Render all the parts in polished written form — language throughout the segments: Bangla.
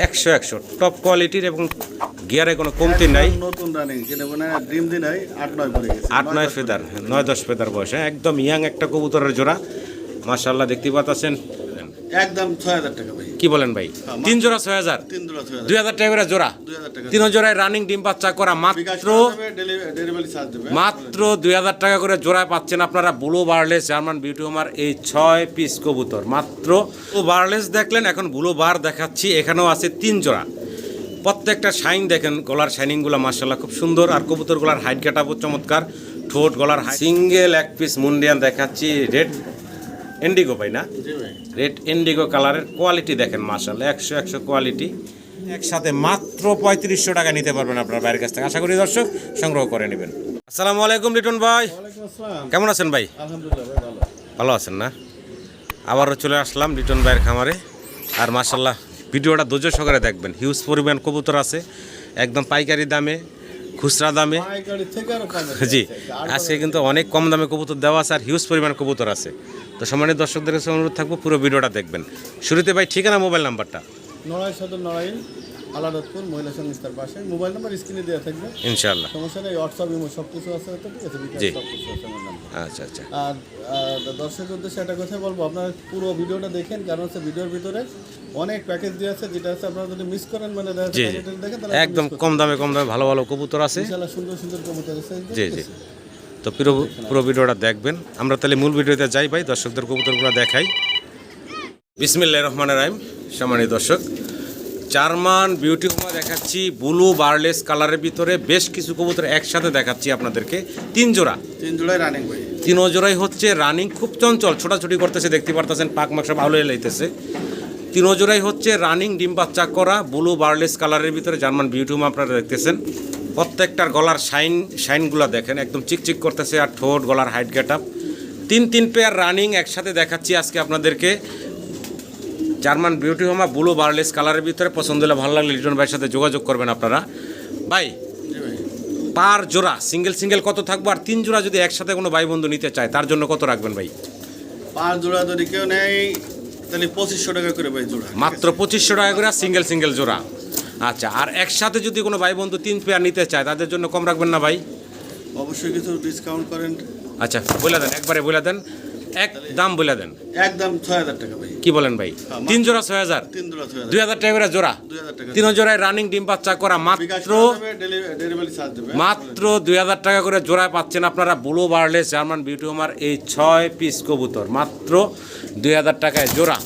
100 টপ কোয়ালিটির এবং গিয়ারে কোনো কমতি নাই। নতুন রানিং যেটা মানে ডিম দিন হয় 8-9 পরে গেছে, 8-9 ফেদার, 9-10 ফেদার বয়স, একদম ইয়াং একটা কবুতরের জোড়া মাশাআল্লাহ দেখতে পাচ্ছেন। একদম 6000 টাকা ভাই। কি বলেন ভাই? 3 জোড়া 6000, 3 জোড়া 6000, 2000 টাকা করে জোড়া, 2000 টাকা 3 জোড়ায় রানিং ডিম বাচ্চা করা মাত্র ডেলিভারি চার্জ দেবে। মাত্র 2000 টাকা করে জোড়ায় পাচ্ছেন আপনারা ব্লু বারলেস জার্মান বিউটি হোমার এই 6 পিস কবুতর। মাত্র ব্লু বারলেস দেখলেন, এখন ব্লু বার দেখাচ্ছি। এখানেও আছে 3 জোড়া, প্রত্যেকটা শাইন দেখেন, গলার শাইনিংগুলো মাশাআল্লাহ খুব সুন্দর। আর কবুতরগুলোর হাইট কাটাবো চমৎকার, ঠোঁট গলার সিঙ্গেল এক পিস মুন্ডিয়ান দেখাচ্ছি, রেড ইন্ডিগো ভাই না, রেড ইন্ডিগো কালারের কোয়ালিটি দেখেন মাশাআল্লাহ 100 কোয়ালিটি। একসাথে মাত্র 3500 টাকা নিতে পারবেন আপনার বাইরের কাছ থেকে। আশা করি দর্শক সংগ্রহ করে নেবেন। আসসালামু আলাইকুম লিটন ভাই, কেমন আছেন ভাই? আলহামদুলিল্লাহ ভাই ভালো। ভালো আছেন না? আবারও চলে আসলাম লিটন ভাইয়ের খামারে। আর মাশাআল্লাহ ভিডিওটা ধৈর্য সহকারে দেখবেন, হিউজ পরিমাণ কবুতর আছে, একদম পাইকারি দামে, খুচরা দামে। জি, আজকে কিন্তু অনেক কম দামে কবুতর দেওয়া আছে আর হিউজ পরিমাণ কবুতর আছে। তো সম্মানিত দর্শকদের কাছে অনুরোধ থাকবো পুরো ভিডিওটা দেখবেন। শুরুতে ভাই ঠিকানা, মোবাইল নাম্বারটা। নড়াই সদর, নড়াইল আলাদতপুর মহিলা সংস্থার পাশে। মোবাইল নাম্বার স্ক্রিনে দেওয়া থাকবে ইনশাআল্লাহ, সমস্যা নেই। হোয়াটসঅ্যাপ ইমো সব কিছু আছে তো, ঠিক আছে? জি, সব কিছু আছে আমার নাম্বার। আচ্ছা। আর দর্শকের উদ্দেশ্যে একটা কথা বলবো, আপনারা পুরো ভিডিওটা দেখেন, কারণ হচ্ছে ভিডিওর ভিতরে অনেক প্যাকেজ দিয়ে আছে, যেটা আছে আপনারা যদি মিস করেন মানে দেখেন তাহলে একদম কম দামে ভালো ভালো কবুতর আছে, ইনশাআল্লাহ সুন্দর সুন্দর কবুতর আছে। জি। তো পুরো ভিডিওটা দেখবেন। আমরা তাহলে মূল ভিডিওতে যাই ভাই, দর্শকদের কবুতরগুলো দেখাই। বিসমিল্লাহির রহমানির রহিম। সম্মানিত দর্শক, জার্মান বিউটি হোমা দেখাচ্ছি ব্লু বারলেস কালারের ভিতরে বেশ কিছু কবুতর একসাথে দেখাচ্ছি আপনাদেরকে। 3 জোড়া, 3 জোড়াই রানিং ভাই। 3 জোড়াই হচ্ছে রানিং, খুব চঞ্চল, ছোটাছুটি করতেছে, দেখতে পারতেছেন পাক মাক সব আলো লাইতেছে। 3 জোড়াই হচ্ছে রানিং ডিম বাচ্চা করা ব্লু বারলেস কালারের ভিতরে জার্মান বিউটি হোমা আপনারা দেখতেছেন। প্রত্যেকটার গলার শাইনগুলো দেখেন, একদম চিকচিক করতেছে। আর ঠোঁট গলার height get up, 3 pair running একসাথে দেখাচ্ছি আজকে আপনাদেরকে। জার্মান বিউটি হোমা ব্লু বারলেস কালারের ভিতরে পছন্দ হলে, ভালো লাগলে লিটন ভাইয়ের সাথে যোগাযোগ করবেন আপনারা। ভাই পার জোড়া সিঙ্গেল কত থাকবো? আর 3 জোড়া যদি একসাথে কোনো ভাই বন্ধু নিতে চায় তার জন্য কত রাখবেন ভাই? 5 জোড়া যদি কেউ নেয় তাহলে 2500 টাকা করে ভাই জোড়া, মাত্র 2500 টাকা করে সিঙ্গেল জোড়া। আচ্ছা, আর একসাথে যদি কোনো ভাই বন্ধু 3 পেয়ার নিতে চায় তাদের জন্য কম রাখবেন না ভাই? অবশ্যই কিছু ডিসকাউন্ট করেন। আচ্ছা বলে দেন, একবারে বলে দেন, এক দাম বলে দেন। একদম 6000 টাকা ভাই। কি বলেন ভাই? 3 জোড়া 6000, 3 জোড়া 6000, 2000 টাকা করে জোড়া, 2000 টাকা। 3 জোড়ায় রানিং ডিম বাচ্চা করা মাত্র ডেলিভারি চার্জ দেবে। মাত্র 2000 টাকা করে জোড়ায় পাচ্ছেন আপনারা ব্লু বারলেস জার্মান বিউটি হোমার এই 6 পিস কবুতর, মাত্র 2000 টাকায় জোড়া।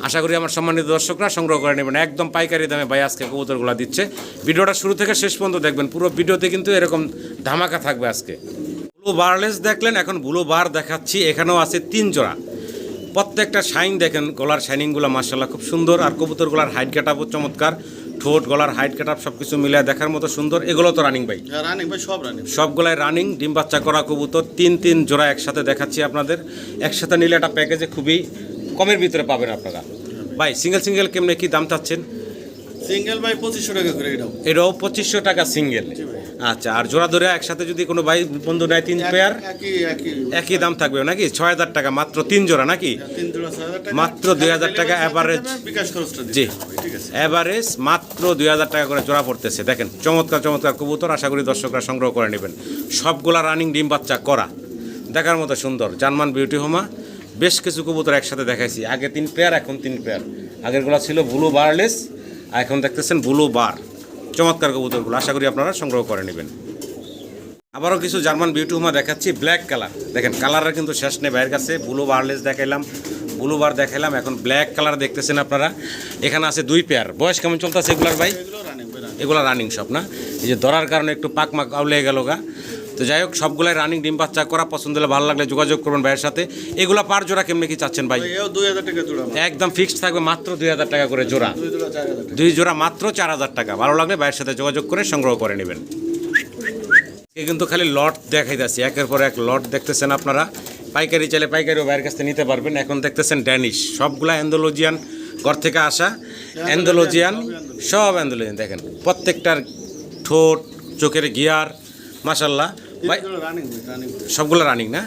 আশা করি আমার সম্মানিত দর্শকরা সংগ্রহ করে নেবেন, একদম পাইকারি দামে ভাই আজকে কবুতরগুলো দিচ্ছে। ভিডিওটা শুরু থেকে শেষ পর্যন্ত দেখবেন, পুরো ভিডিওতে কিন্তু এরকম ধামাকা থাকবে আজকে। ব্লু বারলেস দেখলেন, এখন ব্লু বার দেখাচ্ছি। এখানেও আছে 3 জোড়া, প্রত্যেকটা শাইন দেখেন, গলার শাইনিংগুলো মাশাআল্লাহ খুব সুন্দর। আর কবুতরগুলোর হাইট কাটাবো চমৎকার, ঠোঁট গলার হাইট কাটাপ সব কিছু মিলে দেখার মতো সুন্দর। এগুলো তো রানিং ভাই? রানিং ভাই, সব রানিং, সবগুলাই রানিং ডিম বাচ্চা করা কবুতর। 3 জোড়া একসাথে দেখাচ্ছি আপনাদের। একসাথে নিলে একটা প্যাকেজে খুবই কমের ভিতরে পাবেন আপনারা। ভাই সিঙ্গেল কেমনে কি দাম চাচ্ছেন? সিঙ্গেল ভাই 2500 টাকা করে। এটাও 2500 টাকা সিঙ্গেল। আচ্ছা, আর জোড়া ধরে একসাথে যদি কোনো ভাই বন্ধু নেয় 3 পেয়ার, একই দাম থাকবে নাকি? 6000 টাকা মাত্র 3 জোড়া নাকি? 3 জোড়া 6000 টাকা, মাত্র 2000 টাকা এভারেজ বিকাশ খরচটা দিতে জি, হবে, ঠিক আছে? এভারেজ মাত্র 2000 টাকা করে জোড়া পড়তেছে। দেখেন চমৎকার কবুতর, আশা করি দর্শকরা সংগ্রহ করে নেবেন। সবগুলা রানিং ডিম বাচ্চা করা, দেখার মতো সুন্দর জার্মান বিউটি হোমা। বেশ কিছু কবুতর একসাথে দেখাইছি, আগে 3 পেয়ার, এখন 3 পেয়ার। আগেরগুলো ছিল ব্লু বারলেস, আর এখন দেখতেছেন ব্লু বার। চমৎকার কবুতরগুলো, আশা করি আপনারা সংগ্রহ করে নেবেন। আবারও কিছু জার্মান বিউটি হোমা দেখাচ্ছি, ব্ল্যাক কালার। দেখেন কালারের কিন্তু শেষ নেই ভাইয়ের কাছে। ব্লু বারলেস দেখাইলাম, ব্লু বার দেখাইলাম, এখন ব্ল্যাক কালার দেখতেছেন আপনারা। এখানে আছে 2 পেয়ার। বয়স কেমন চলতেছে এগুলার ভাই? এগুলো রানিং সব না? এই যে ধরার কারণে একটু পাক মাক আউলে গেল গা। তো যাই হোক, সবগুলাই রানিং ডিম বাচ্চা করা। পছন্দ হলে ভালো লাগলে যোগাযোগ করবেন ভাইয়ের সাথে। এগুলা পার জোড়া কেমনে কি চাচ্ছেন ভাই? 2000 টাকা জোড়া, একদম ফিক্সড থাকবে, মাত্র 2000 টাকা করে জোড়া। 2 জোড়া মাত্র 4000 টাকা। ভালো লাগলে ভাইয়ের সাথে যোগাযোগ করে সংগ্রহ করে নেবেন। কিন্তু খালি লট দেখাইতেছি, একের পর এক লট দেখতেছেন আপনারা। পাইকারি চাইলে পাইকারিও ভাইয়ের কাছ থেকে নিতে পারবেন। এখন দেখতেছেন ড্যানিশ, সবগুলা অ্যান্ডোলজিয়ান ঘর থেকে আসা, অ্যান্ডোলজিয়ান, সব অ্যান্ডোলজিয়ান। দেখেন প্রত্যেকটার ঠোঁট, চোখের গিয়ার মাশাআল্লাহ ভাই, সবগুলো রানিং না?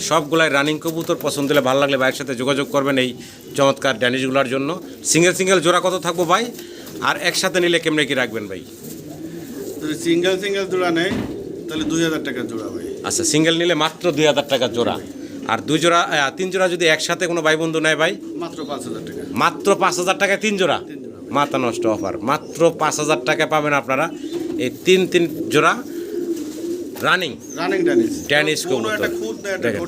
সবগুলাই রানিং কবুতর। পছন্দ হলে ভালো লাগলে ভাইয়ের সাথে যোগাযোগ করবেন এই চমৎকার ড্যানিশগুলোর জন্য। সিঙ্গেল সিঙ্গেল জোড়া কত থাকবো ভাই, আর একসাথে নিলে কেমনে কি রাখবেন ভাই? যদি সিঙ্গেল সিঙ্গেল জোড়া নেয় তাহলে 2000 টাকা জোড়া ভাই। আচ্ছা, সিঙ্গেল নিলে মাত্র 2000 টাকা জোড়া, আর 2 জোড়া 3 জোড়া যদি একসাথে কোনো ভাই বন্ধু নেয় ভাই, মাত্র 5000 টাকা। মাত্র 5000 টাকায় 3 জোড়া। মাথা নষ্ট অফার, মাত্র 5000 টাকায় পাবেন আপনারা এই 3 জোড়া রানিং ড্যানিশ কবুতর। দেখেন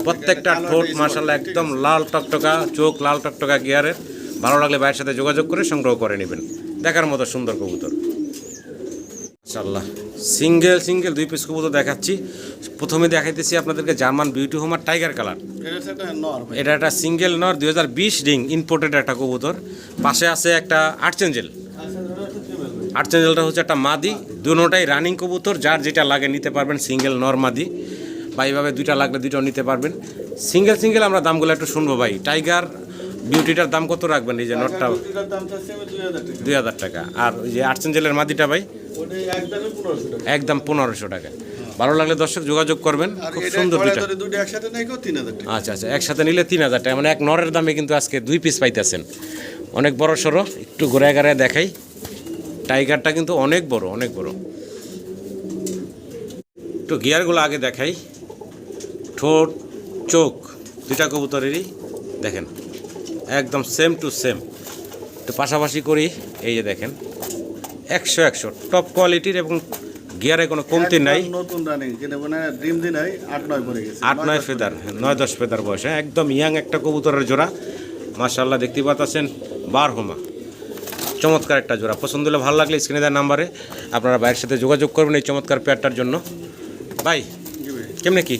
প্রত্যেকটা ঠোঁট মাশাআল্লাহ একদম লাল টকটকা, চোখ লাল টকটকা গিয়ারের। ভালো লাগলে ভাইয়ের সাথে যোগাযোগ করে সংগ্রহ করে নেবেন। দেখার মতো সুন্দর কবুতর মাশাআল্লাহ। সিঙ্গেল সিঙ্গেল 2 পিস কবুতর দেখাচ্ছি। প্রথমে দেখাইতেছি আপনাদেরকে German beauty Homer tiger colour. এটা একটা সিঙ্গেল নর 2020 রিং ইম্পোর্টেড একটা কবুতর। পাশে আছে একটা আর্চেঞ্জেল। আর্চেঞ্জেলটা হচ্ছে একটা মাদি। দুটোটাই রানিং কবুতর, যার যেটা লাগে নিতে পারবেন। সিঙ্গেল নর মাদি বা এইভাবে 2টা লাগলে 2টাও নিতে পারবেন। সিঙ্গেল সিঙ্গেল আমরা দামগুলো একটু শুনবো ভাই। টাইগার বিউটিটার দাম কত রাখবেন? এই যে নটটা 2000 টাকা, আর ওই যে আর্চেঞ্জেলের মাদিটা ভাই একদম 1500 টাকা। ভালো লাগলে দর্শক যোগাযোগ করবেন। খুব সুন্দর দুইটা। আচ্ছা আচ্ছা, একসাথে নিলে 3000 টাকা, মানে এক নরের দামে কিন্তু আজকে 2 পিস পাইতেছেন। অনেক বড় সড়ো, একটু ঘুরে ঘুরে দেখাই। টাইগারটা কিন্তু অনেক বড়, অনেক বড়। একটু গিয়ারগুলো আগে দেখাই। ঠোঁট চোখ 2টা কবুতরেরই দেখেন একদম সেম টু সেম। একটু পাশাপাশি করি। এই যে দেখেন 100 টপ কোয়ালিটির, এবং গিয়ারে কোনো কমতি নাই। নতুন রানিং কিনে মানে ড্রিম দিন হয় 8-9 পড়ে গেছে। 8-9 ফেদার, 9-10 ফেদার বয়স। একদম ইয়াং একটা কবুতরের জোড়া মাশাআল্লাহ। দেখতে পাচ্ছেন বারহোমা, চমৎকার একটা জোড়া। পছন্দ হলে ভালো লাগলে স্ক্রিনে দেওয়া নাম্বারে আপনারা ভাইয়ের সাথে যোগাযোগ করবেন এই চমৎকার পেয়ারটার জন্য। ভাই কেমনে কি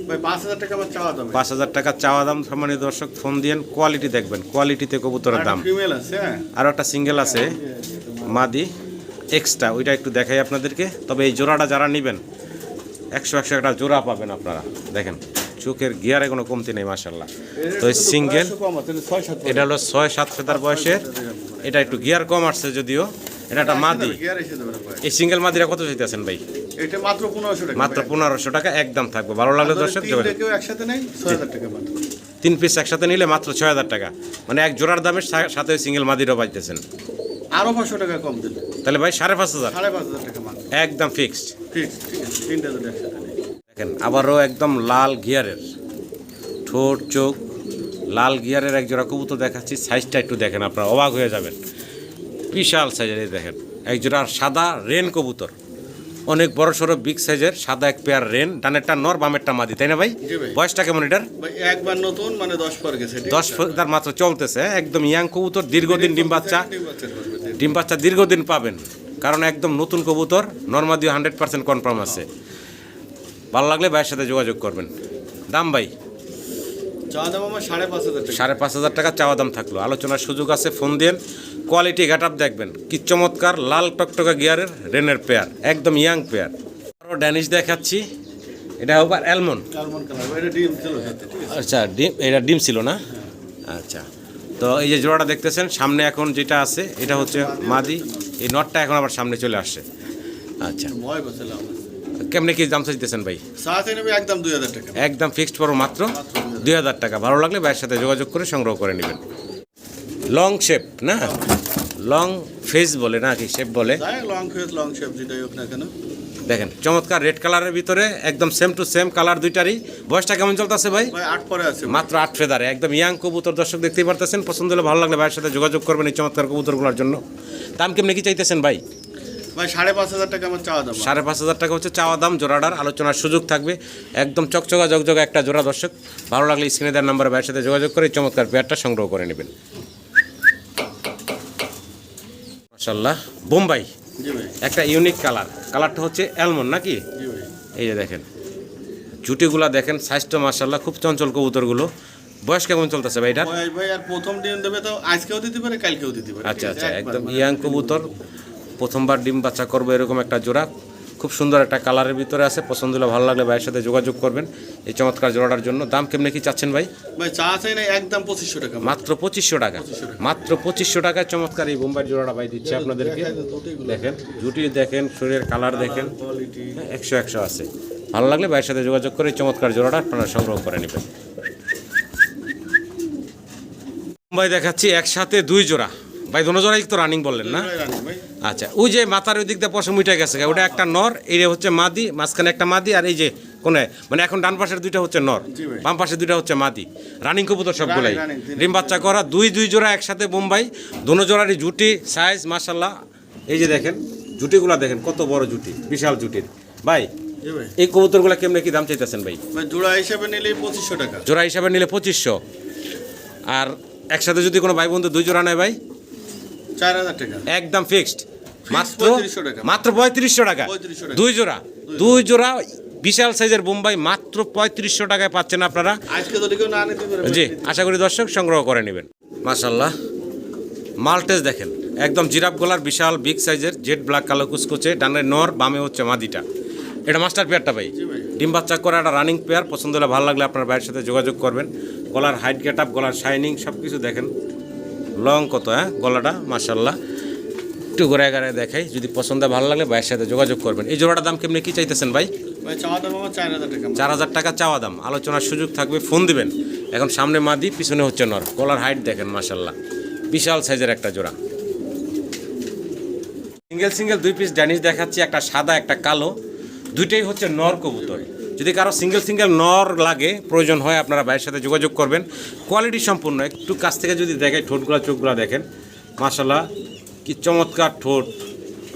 ভাই 5000 টাকা আমার চাওয়া দাম। 5000 টাকা চাওয়া দাম। সম্মানিত দর্শক ফোন দিয়েন, কোয়ালিটি দেখবেন, কোয়ালিটিতে কবুতরের দাম। ফিমেল আছে, আর একটা সিঙ্গেল আছে মাদি এক্সট্রা, ওইটা একটু দেখাই আপনাদেরকে। তবে এই জোড়াটা যারা নেবেন 100 একটা জোড়া পাবেন আপনারা। দেখেন চোখের গিয়ারে কোনো কমতি নেই মাশাআল্লাহ। তো এই সিঙ্গেল এটা হলো 6-7 ফেদার বয়সের। এটা একটু গিয়ার কম আসছে যদিও। এটা একটা মাদি। এই সিঙ্গেল মাদিরা কত চাইতেছেন ভাই? এটা মাত্র 1500 টাকা। মাত্র 1500 টাকা একদম থাকবে। ভালো লাগলে দর্শক কেউ একসাথে নেই 6000 টাকা মাত্র। 3 পিস একসাথে নিলে মাত্র 6000 টাকা, মানে এক জোড়ার দামের সাথে সিঙ্গেল মাদিরও পাইতেছেন। আরো 500 টাকা কম দিন তাহলে ভাই 5500। 5500 টাকা মাত্র একদম ফিক্সড। ঠিক আছে, তিনটা যদি একসাথে নেই। দেখেন আবারও একদম লাল গিয়ারের, ঠোঁট চোখ লাল গিয়ারের এক জোড়া কবুতর দেখাচ্ছি। সাইজটা একটু দেখেন, আপনারা অবাক হয়ে যাবেন। বিশাল সাইজের। এই দেখেন এক জোড়া সাদা রেন কবুতর, অনেক বড় সড়ো বিগ সাইজের সাদা এক পেয়ার রেন। ডানেরটা নর, বামেরটা মাদি, তাই না ভাই? বয়সটা কেমন এটার? ভাই একবার নতুন মানে 10 পর গেছে। 10 ফেদার মাত্র চলতেছে। একদম ইয়াং কবুতর, দীর্ঘদিন ডিম বাচ্চা দীর্ঘদিন পাবেন, কারণ একদম নতুন কবুতর। নরমাদি 100% কনফার্ম আছে। ভালো লাগলে ভাইয়ের সাথে যোগাযোগ করবেন। দাম ভাই চাওয়া দাম আমার 5500 টাকা। 5500 টাকা চাওয়া দাম থাকলো, আলোচনার সুযোগ আছে। ফোন দেন, কোয়ালিটি গেটআপ দেখবেন কি চমৎকার। লাল টকটকা গিয়ারের রেনের পেয়ার, একদম ইয়াং পেয়ার। আরও ড্যানিশ দেখাচ্ছি। এটা আবার অ্যালমন্ড কালার। এটা ডিম ছিল সাথে, ঠিক আছে? আচ্ছা ডিম, এটা ডিম ছিল না? আচ্ছা, তো এই যে জোড়াটা দেখতেছেন সামনে এখন যেটা আছে এটা হচ্ছে মাদি। এই নটটা এখন আবার সামনে চলে আসছে। আচ্ছা, ভয় বসলাম। কেমনে কি দাম চাইতেছেন ভাই? সাথে নেবে একদম 2000 টাকা। একদম ফিক্সড পড়ো মাত্র 2000 টাকা। ভালো লাগলে ভাইয়ের সাথে যোগাযোগ করে সংগ্রহ করে নেবেন। লং শেপ না, লং ফেস বলে না কি শেপ বলে? লং ফেস লং শেপ যেটাই হোক না কেন। দেখেন চমৎকার রেড কালারের ভিতরে একদম সেম টু সেম কালার দুইটারই। বয়সটা কেমন চলতেছে ভাই? ভাই 8 পরে আছে, মাত্র 8 ফেদারে। একদম ইয়াং কবুতর দর্শক দেখতেই পারতেছেন। পছন্দ হলে ভালো লাগলে ভাইয়ের সাথে যোগাযোগ করবেন এই চমৎকার কবুতরগুলোর জন্য। দাম কেমনে কি চাইতেছেন ভাই? ভাই 5500 টাকা আমার চাওয়া দাম। 5500 টাকা হচ্ছে চাওয়া দাম। জোড়াটার আলোচনার সুযোগ থাকবে। একদম চকচকা জগজগা একটা জোড়া দর্শক। ভালো লাগলে স্ক্রিনে দেওয়ার নাম্বারে ভাইয়ের সাথে যোগাযোগ করে এই চমৎকার পেয়ারটা সংগ্রহ করে নেবেন। মাশাআল্লাহ বোম্বাই, জি ভাই। একটা ইউনিক কালার। কালারটা হচ্ছে অ্যালমন্ড নাকি? জি ভাই। এই যে দেখেন জুটিগুলা দেখেন, সাইজটা মাশাআল্লাহ খুব চঞ্চল কবুতরগুলো। বয়স কেমন চলতেছে ভাই এটার? ভাই আর প্রথম ডিম দেবে তো আজকেও দিতে পারে, কালকেও দিতে পারে। আচ্ছা আচ্ছা, একদম ইয়াং কবুতর, প্রথমবার ডিম বাচ্চা করবে এরকম একটা জোড়া। খুব সুন্দর একটা কালারের ভিতরে আছে। পছন্দ হলে ভালো লাগলে ভাইয়ের সাথে যোগাযোগ করবেন এই চমৎকার জোড়াটার জন্য। দাম কেমনে কি চাচ্ছেন ভাই? ভাই চা চাই না, একদম 2500 টাকা। মাত্র 2500 টাকা। মাত্র 2500 টাকায় চমৎকার এই বোম্বাই জোড়াটা ভাই দিচ্ছে আপনাদেরকে। দেখেন জুটি দেখেন, শরীরের কালার দেখেন, 100 আছে। ভালো লাগলে ভাইয়ের সাথে যোগাযোগ করে এই চমৎকার জোড়াটা আপনারা সংগ্রহ করে নেবেন। ভাই দেখাচ্ছি একসাথে 2 জোড়া। ভাই দোনো জোড়াই তো রানিং বললেন না? আচ্ছা, ওই যে মাথার ওই দিক দিয়ে পশম উঠে গেছে, ওটা একটা নর, এই হচ্ছে মাদি, মাঝখানে একটা মাদি, আর এই যে কোনে মানে এখন ডান পাশের 2টা হচ্ছে নর, বাম পাশের 2টা হচ্ছে মাদি। রানিং কবুতর সবগুলাই ডিম বাচ্চা করা, 2 জোড়া একসাথে বোম্বাই, দোনো জোড়ারই জুটি সাইজ মাশাল্লাহ। এই যে দেখেন জুটিগুলা দেখেন কত বড় জুটি, বিশাল জুটির। ভাই এই কবুতরগুলা কেমনে কি দাম চাইতেছেন ভাই? জোড়া হিসাবে নিলে 2500 টাকা। জোড়া হিসাবে নিলে 2500, আর একসাথে যদি কোনো ভাই বন্ধু 2 জোড়া নেয় ভাই 4000 টাকা একদম ফিক্সড, মাত্র 3500 টাকা। মাত্র 3500 টাকা 3500 টাকা। 2 জোড়া বিশাল সাইজের বোম্বাই মাত্র 3500 টাকায় পাচ্ছেন আপনারা। আজকে যদি কেউ না নিতে পারে জি, আশা করি দর্শক সংগ্রহ করে নেবেন। মাশাল্লাহ, মাল্টেজ দেখেন একদম জিরাফ গলার বিশাল বিগ সাইজের, জেড ব্ল্যাক কালো কুচকুচে, ডানে নর বামে হচ্ছে মাদিটা। এটা মাস্টার পেয়ারটা ভাই, ডিম বাচ্চা করা একটা রানিং পেয়ার। পছন্দ হলে ভালো লাগলে আপনার ভাইয়ের সাথে যোগাযোগ করবেন। গলার হাইট গেট আপ, গলার শাইনিং সব কিছু দেখেন, লং কত, হ্যাঁ গলাটা মাশাল্লাহ। একটু ঘুরে ঘুরে দেখাই, যদি পছন্দ ভালো লাগলে ভাইয়ের সাথে যোগাযোগ করবেন। এই জোড়াটার দাম কেমনি কি চাইতেছেন ভাই? ভাই চাওয়া দাম আমার 4000 টাকা। 4000 টাকা চাওয়া দাম, আলোচনার সুযোগ থাকবে, ফোন দিবেন। এখন সামনে মাদি, পিছনে হচ্ছে নর, গলার হাইট দেখেন মাশাল্লাহ, বিশাল সাইজের একটা জোড়া। সিঙ্গেল 2 পিস ড্যানিশ দেখাচ্ছি, একটা সাদা একটা কালো, দুইটাই হচ্ছে নর কবুতর। যদি কারো সিঙ্গেল নর লাগে, প্রয়োজন হয়, আপনারা ভাইয়ের সাথে যোগাযোগ করবেন। কোয়ালিটি সম্পূর্ণ, একটু কাছ থেকে যদি দেখাই, ঠোঁটগুলা চোখগুলা দেখেন মাশাল্লাহ, কি চমৎকার ঠোঁট,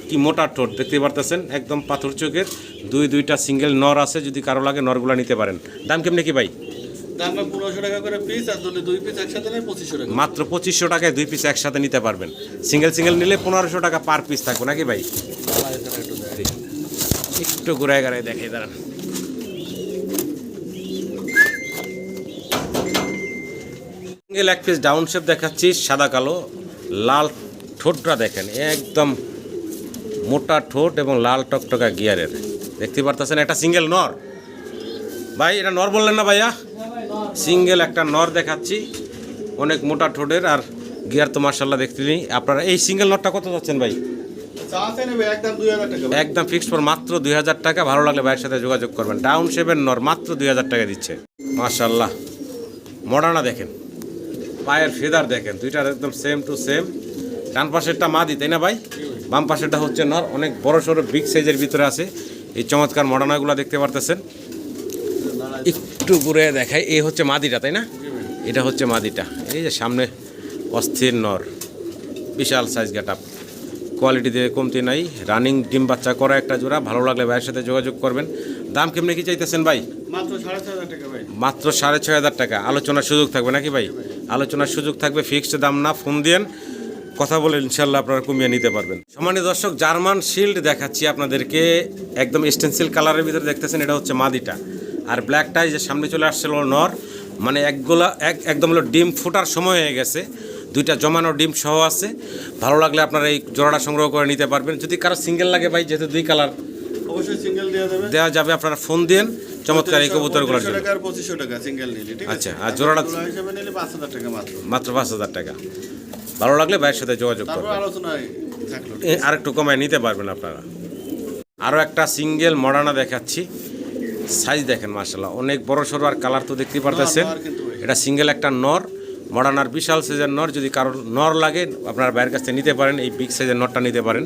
কি মোটা ঠোঁট দেখতে পারতেছেন, একদম পাথর চোখের। 2টা সিঙ্গেল নর আছে, যদি কারো লাগে নরগুলা নিতে পারেন। দাম কেমনি কি ভাই? দাম 1500 টাকা করে পিস, আর যদি 2 পিস একসাথে নেয় 2500 টাকা। মাত্র 2500 টাকায় 2 পিস একসাথে নিতে পারবেন। সিঙ্গেল নিলে 1500 টাকা পার পিস থাকবে নাকি ভাই? একটু ঘুরায় ঘুরায় দেখাই, দাঁড়ান। সিঙ্গেল 1 পিস ডাউন শেপ দেখাচ্ছি, সাদা কালো, লাল ঠোঁটটা দেখেন, একদম মোটা ঠোঁট এবং লাল টকটকা গিয়ারের, দেখতে পারতেছেন। একটা সিঙ্গেল নর ভাই, এটা নর বললেন না ভাইয়া? সিঙ্গেল একটা নর দেখাচ্ছি, অনেক মোটা ঠোঁটের, আর গিয়ার তো মার্শাল্লাহ দেখতে নেই। আপনারা এই সিঙ্গেল নরটা কত যাচ্ছেন ভাই? চাওয়াতে নেবে একদম 2000 টাকা। একদম ফিক্সড ফর মাত্র 2000 টাকা। ভালো লাগলে ভাইয়ের সাথে যোগাযোগ করবেন। ডাউন শেপের নর মাত্র 2000 টাকা দিচ্ছে। মার্শাল্লাহ, মডার্না দেখেন, পায়ের ফেদার দেখেন, দুইটার একদম সেম টু সেম। ডান পাশেরটা মাদি তাই না ভাই? বাম পাশেরটা হচ্ছে নর, অনেক বড় সড়ো বিগ সাইজের ভিতরে আছে। এই চমৎকার মডার্নাগুলো দেখতে পারতেছেন। একটু ঘুরে দেখাই, এই হচ্ছে মাদিটা তাই না? এটা হচ্ছে মাদিটা, এই যে সামনে অস্থির নর, বিশাল সাইজ গেট আপ, কোয়ালিটি দিয়ে কমতি নাই। রানিং ডিম বাচ্চা করা একটা জোড়া। ভালো লাগলে ভাইয়ের সাথে যোগাযোগ করবেন। দাম কেমনি কি চাইতেছেন ভাই? মাত্র 6500 টাকা ভাই। মাত্র 6500 টাকা। আলোচনার সুযোগ থাকবে নাকি ভাই? আলোচনার সুযোগ থাকবে, ফিক্সড দাম না। ফোন দিয়েন, কথা বলে ইনশাল্লাহ আপনারা কমিয়ে নিতে পারবেন। সম্মানিত দর্শক, জার্মান শিল্ড দেখাচ্ছি আপনাদেরকে, একদম স্টেনসিল কালারের ভিতরে দেখতেছেন, এটা হচ্ছে মাদিটা। আর ব্ল্যাকটাই যে সামনে চলে আসছিল নর, মানে একদম হলো ডিম ফোটার সময় হয়ে গেছে, 2টা জমানো ডিম সহ আছে। ভালো লাগলে আপনারা এই জোড়াটা সংগ্রহ করে নিতে পারবেন। যদি কারো সিঙ্গেল লাগে ভাই, যেহেতু 2 কালার, অবশ্যই সিঙ্গেল দেওয়া যাবে। আপনারা ফোন দেন চমৎকার এই কবুতরগুলোর জন্য। 2500 টাকা সিঙ্গেল নিলে, ঠিক আছে? আচ্ছা, আর জোড়াটা হিসাবে নিলে 5000 টাকা মাত্র 5000 টাকা। ভালো লাগলে ভাইয়ের সাথে যোগাযোগ তারপর করবেন, আলোচনায় থাকলো। আরেকটু কমায় নিতে পারবেন আপনারা। আরও একটা সিঙ্গেল মডার্না দেখাচ্ছি, সাইজ দেখেন মাশাআল্লাহ, অনেক বড় সড়ো, আর কালার তো দেখতেই পারতেছেন। এটা সিঙ্গেল একটা নর, মডার্নার বিশাল সাইজের নর। যদি কারোর নর লাগে আপনারা বাইরের কাছ থেকে নিতে পারেন, এই বিগ সাইজের নরটা নিতে পারেন।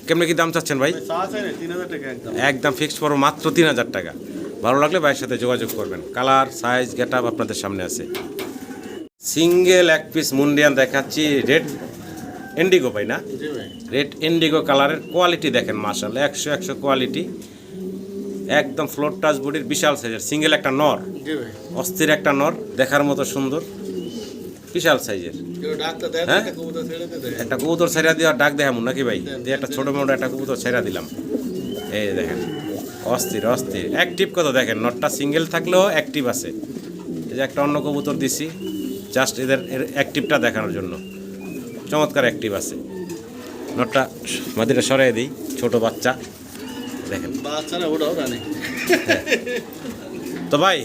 কেমনি কি দাম চাচ্ছেন ভাই? 3000 টাকা একদম ফিক্সড করবো মাত্র 3000 টাকা। ভালো লাগলে ভাইয়ের সাথে যোগাযোগ করবেন। কালার সাইজ গেট আপ আপনাদের সামনে আছে। সিঙ্গেল 1 পিস মুন্ডিয়ান দেখাচ্ছি, রেড ইন্ডিগো ভাই না? রেড ইন্ডিগো কালারের, কোয়ালিটি দেখেন মাশাআল্লাহ, 100 কোয়ালিটি, একদম ফ্লোর টাচ বডির, বিশাল সাইজের, সিঙ্গেল একটা নর, অস্থির একটা নর, দেখার মতো সুন্দর, বিশাল সাইজের। হ্যাঁ, একটা কবুতর ছাইরা দিয়ে ডাক দেখামু নাকি ভাই? দিয়ে একটা ছোটো মোটো একটা কবুতর ছাইরা দিলাম। এই দেখেন, অস্থির অ্যাক্টিভ কত দেখেন, নটটা সিঙ্গেল থাকলেও অ্যাক্টিভ আছে। এই যে একটা অন্য কবুতর দিছি, জাস্ট এদের অ্যাক্টিভটা দেখানোর জন্য, চমৎকার অ্যাক্টিভ আছে। নটটা মাদিটা সরাই দিই, ছোট বাচ্চা দেখেন, বাচ্চারা ওটাও জানে। তো ভাই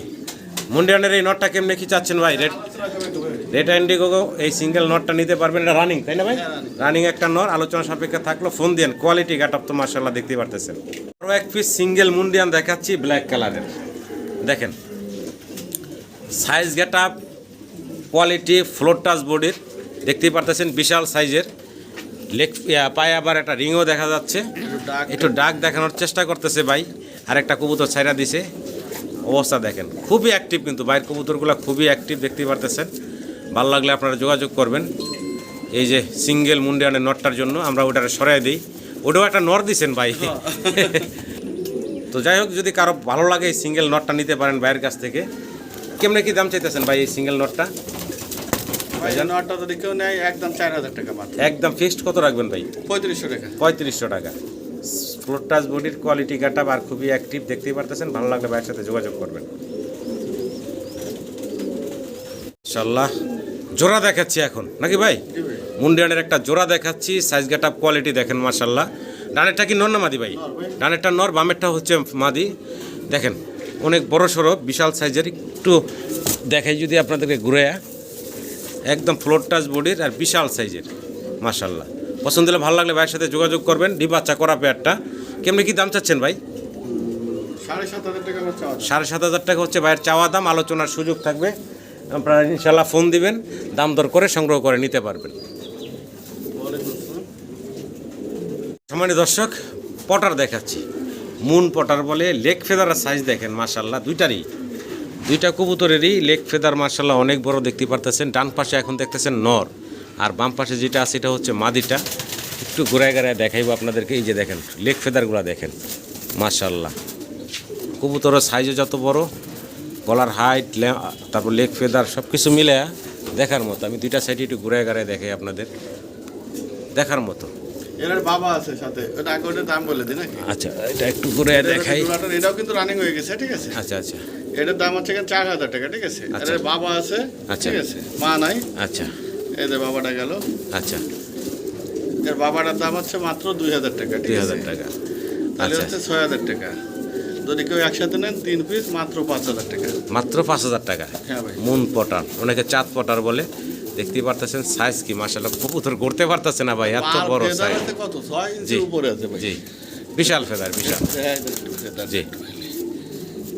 মুন্ডিয়ানের এই নটটা কেমনে কি চাচ্ছেন ভাই রেট? মাত্র আসবে তো ভাই। রেড ইন্ডিগো এই সিঙ্গেল নটটা নিতে পারবেন, এটা রানিং তাই না ভাই? হ্যাঁ, running। রানিং একটা নর, আলোচনা সাপেক্ষে থাকলো, ফোন দেন। কোয়ালিটি গেটআপ তো মাশাআল্লাহ দেখতে পারতেছেন। আরও এক পিস সিঙ্গেল মুন্ডিয়ান দেখাচ্ছি ব্ল্যাক কালারের, দেখেন size getup quality, floor touch বডির দেখতেই পারতেছেন, বিশাল সাইজের। লেগ পায়ে আবার একটা রিংও দেখা যাচ্ছে, একটু ডাক দেখানোর চেষ্টা করতেছে ভাই। আর একটা কবুতর ছাইরা দিছে, অবস্থা দেখেন খুবই অ্যাক্টিভ, কিন্তু বাইরের কবুতরগুলো খুবই অ্যাক্টিভ দেখতেই পারতেছেন। ভালো লাগলে আপনারা যোগাযোগ করবেন। এই যে সিঙ্গেল মুন্ডিয়ানের নটটার জন্য আমরা ওটারে সরাই দিই, ওটাও একটা নর দিছেন ভাই। তো যাই হোক, যদি কারো ভালো লাগে এই সিঙ্গেল নটটা নিতে পারেন ভাইয়ের কাছ থেকে। কেমনে কি দাম চাইতেছেন ভাই এই সিঙ্গেল নটটা? ভাই এই নটটা যদি কেউ নেয় একদম 4000 টাকা মাত্র। একদম ফিক্সড কত রাখবেন ভাই? 3500 টাকা। 3500 টাকা। ফ্লোর টাচ বডির কোয়ালিটি গেটআপ আর খুবই অ্যাক্টিভ দেখতেই পারতেছেন। ভালো লাগলে ভাইয়ের সাথে যোগাযোগ করবেন। ইনশাল্লাহ জোড়া দেখাচ্ছি এখন নাকি ভাই? জি ভাই। মুন্ডিয়ানের একটা জোড়া দেখাচ্ছি, সাইজ গেটআপ কোয়ালিটি দেখেন মাশাল্লাহ। ডানেরটা কি নর না মাদি ভাই? নর ভাই। ডানেরটা নর, বামেরটা হচ্ছে মাদি। দেখেন অনেক বড় সড়ো বিশাল সাইজের, একটু দেখাই যদি আপনাদেরকে ঘুরে, একদম ফ্লোর টাচ বডির আর বিশাল সাইজের মাশাল্লাহ। পছন্দ হলে ভালো লাগলে ভাইয়ের সাথে যোগাযোগ করবেন। ডি বাচ্চা করা পেয়ারটা কেমনি কি দাম চাচ্ছেন ভাই? 7500 টাকা আমার চাওয়া। 7500 টাকা হচ্ছে ভাইয়ের চাওয়া দাম, আলোচনার সুযোগ থাকবে। আপনারা ইনশাল্লাহ ফোন দিবেন, দাম দর করে সংগ্রহ করে নিতে পারবেন। ওয়ালাইকুম আসসালাম। সম্মানিত দর্শক, পটার দেখাচ্ছি, মুন পটার বলে। লেগ ফেদারের সাইজ দেখেন মাশাল্লাহ, দুইটা কবুতরেরই লেগ ফেদার মাশাল্লাহ অনেক বড় দেখতে পারতেছেন। ডান পাশে এখন দেখতেছেন নর, আর বাম পাশে যেটা আছে এটা হচ্ছে মাদিটা। একটু ঘুরায় ঘুরায় দেখাইবো আপনাদেরকে। এই যে দেখেন লেগ ফেদারগুলো দেখেন মাশাল্লাহ, কবুতরের সাইজও যত বড়, গলার হাইট, তারপর লেগ ফেদার সব কিছু মিলে দেখার মতো। আমি দুইটা সাইডে একটু ঘুরায় ঘুরায় দেখাই আপনাদের, দেখার মতো। এর বাবা আছে সাথে, ওটা আগে ওটার দাম বলে দিই নাকি? আচ্ছা এটা একটু ঘুরে দেখাই। এটাও কিন্তু রানিং হয়ে গেছে, ঠিক আছে? আচ্ছা আচ্ছা এটার দাম হচ্ছে 4000 টাকা, ঠিক আছে? আচ্ছা। এর বাবা আছে, আচ্ছা। ঠিক আছে? মা নাই। আচ্ছা এই যে বাবাটা গেল। আচ্ছা এর বাবাটার দাম হচ্ছে মাত্র 2000 টাকা, ঠিক আছে? 2000 টাকা। তাহলে আচ্ছা হচ্ছে 6000 টাকা। যদি কেউ একসাথে নেন 3 পিস মাত্র 5000 টাকা। মাত্র 5000 টাকা। হ্যাঁ ভাই। মুন পটার, অনেকে চাঁদ পটার বলে। দেখতেই পারতেছেন সাইজ কি মাশাআল্লাহ, কবুতর করতে পারতেছে না ভাই, এত পার বড় ফেদার সাইজ। আছে কত? 6 জি ইঞ্চির উপরে আছে ভাই। জি, বিশাল ফেদার, বিশাল। হ্যাঁ, একটু ফেদার। জি,